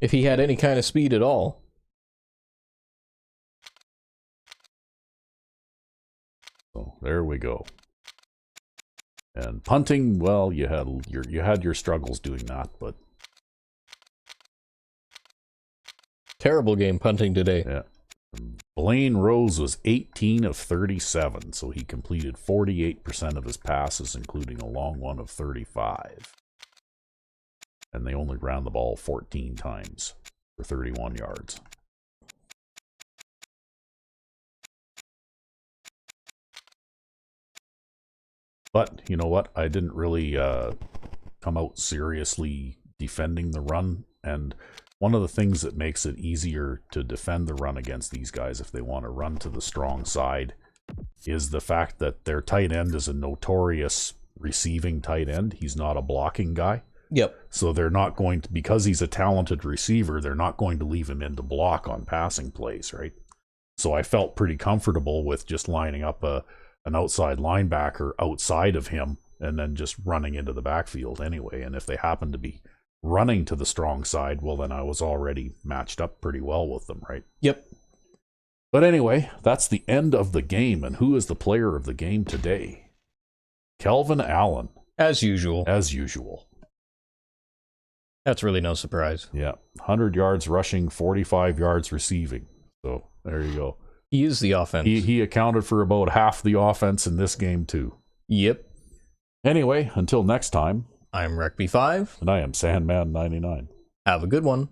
S1: If he had any kind of speed at all.
S2: So there we go. And punting, well, you had your struggles doing that, but
S1: terrible game punting today.
S2: yeah. Blaine Rose was 18 of 37, so he completed 48% of his passes, including a long one of 35. And they only ran the ball 14 times for 31 yards. But you know what? I didn't really come out seriously defending the run. And one of the things that makes it easier to defend the run against these guys if they want to run to the strong side is the fact that their tight end is a notorious receiving tight end. He's not a blocking guy.
S1: Yep.
S2: So they're not going to, because he's a talented receiver, they're not going to leave him in to block on passing plays, right? So I felt pretty comfortable with just lining up an outside linebacker outside of him and then just running into the backfield anyway. And if they happen to be running to the strong side, well, then I was already matched up pretty well with them, right?
S1: Yep.
S2: But anyway, that's the end of the game. And who is the player of the game today? Kelvin Allen.
S1: As usual.
S2: As usual.
S1: That's really no surprise.
S2: Yeah. 100 yards rushing, 45 yards receiving. So there you go.
S1: He is the offense.
S2: He accounted for about half the offense in this game, too.
S1: Yep.
S2: Anyway, until next time.
S1: I'm Rugby5.
S2: And I am Sandman99.
S1: Have a good one.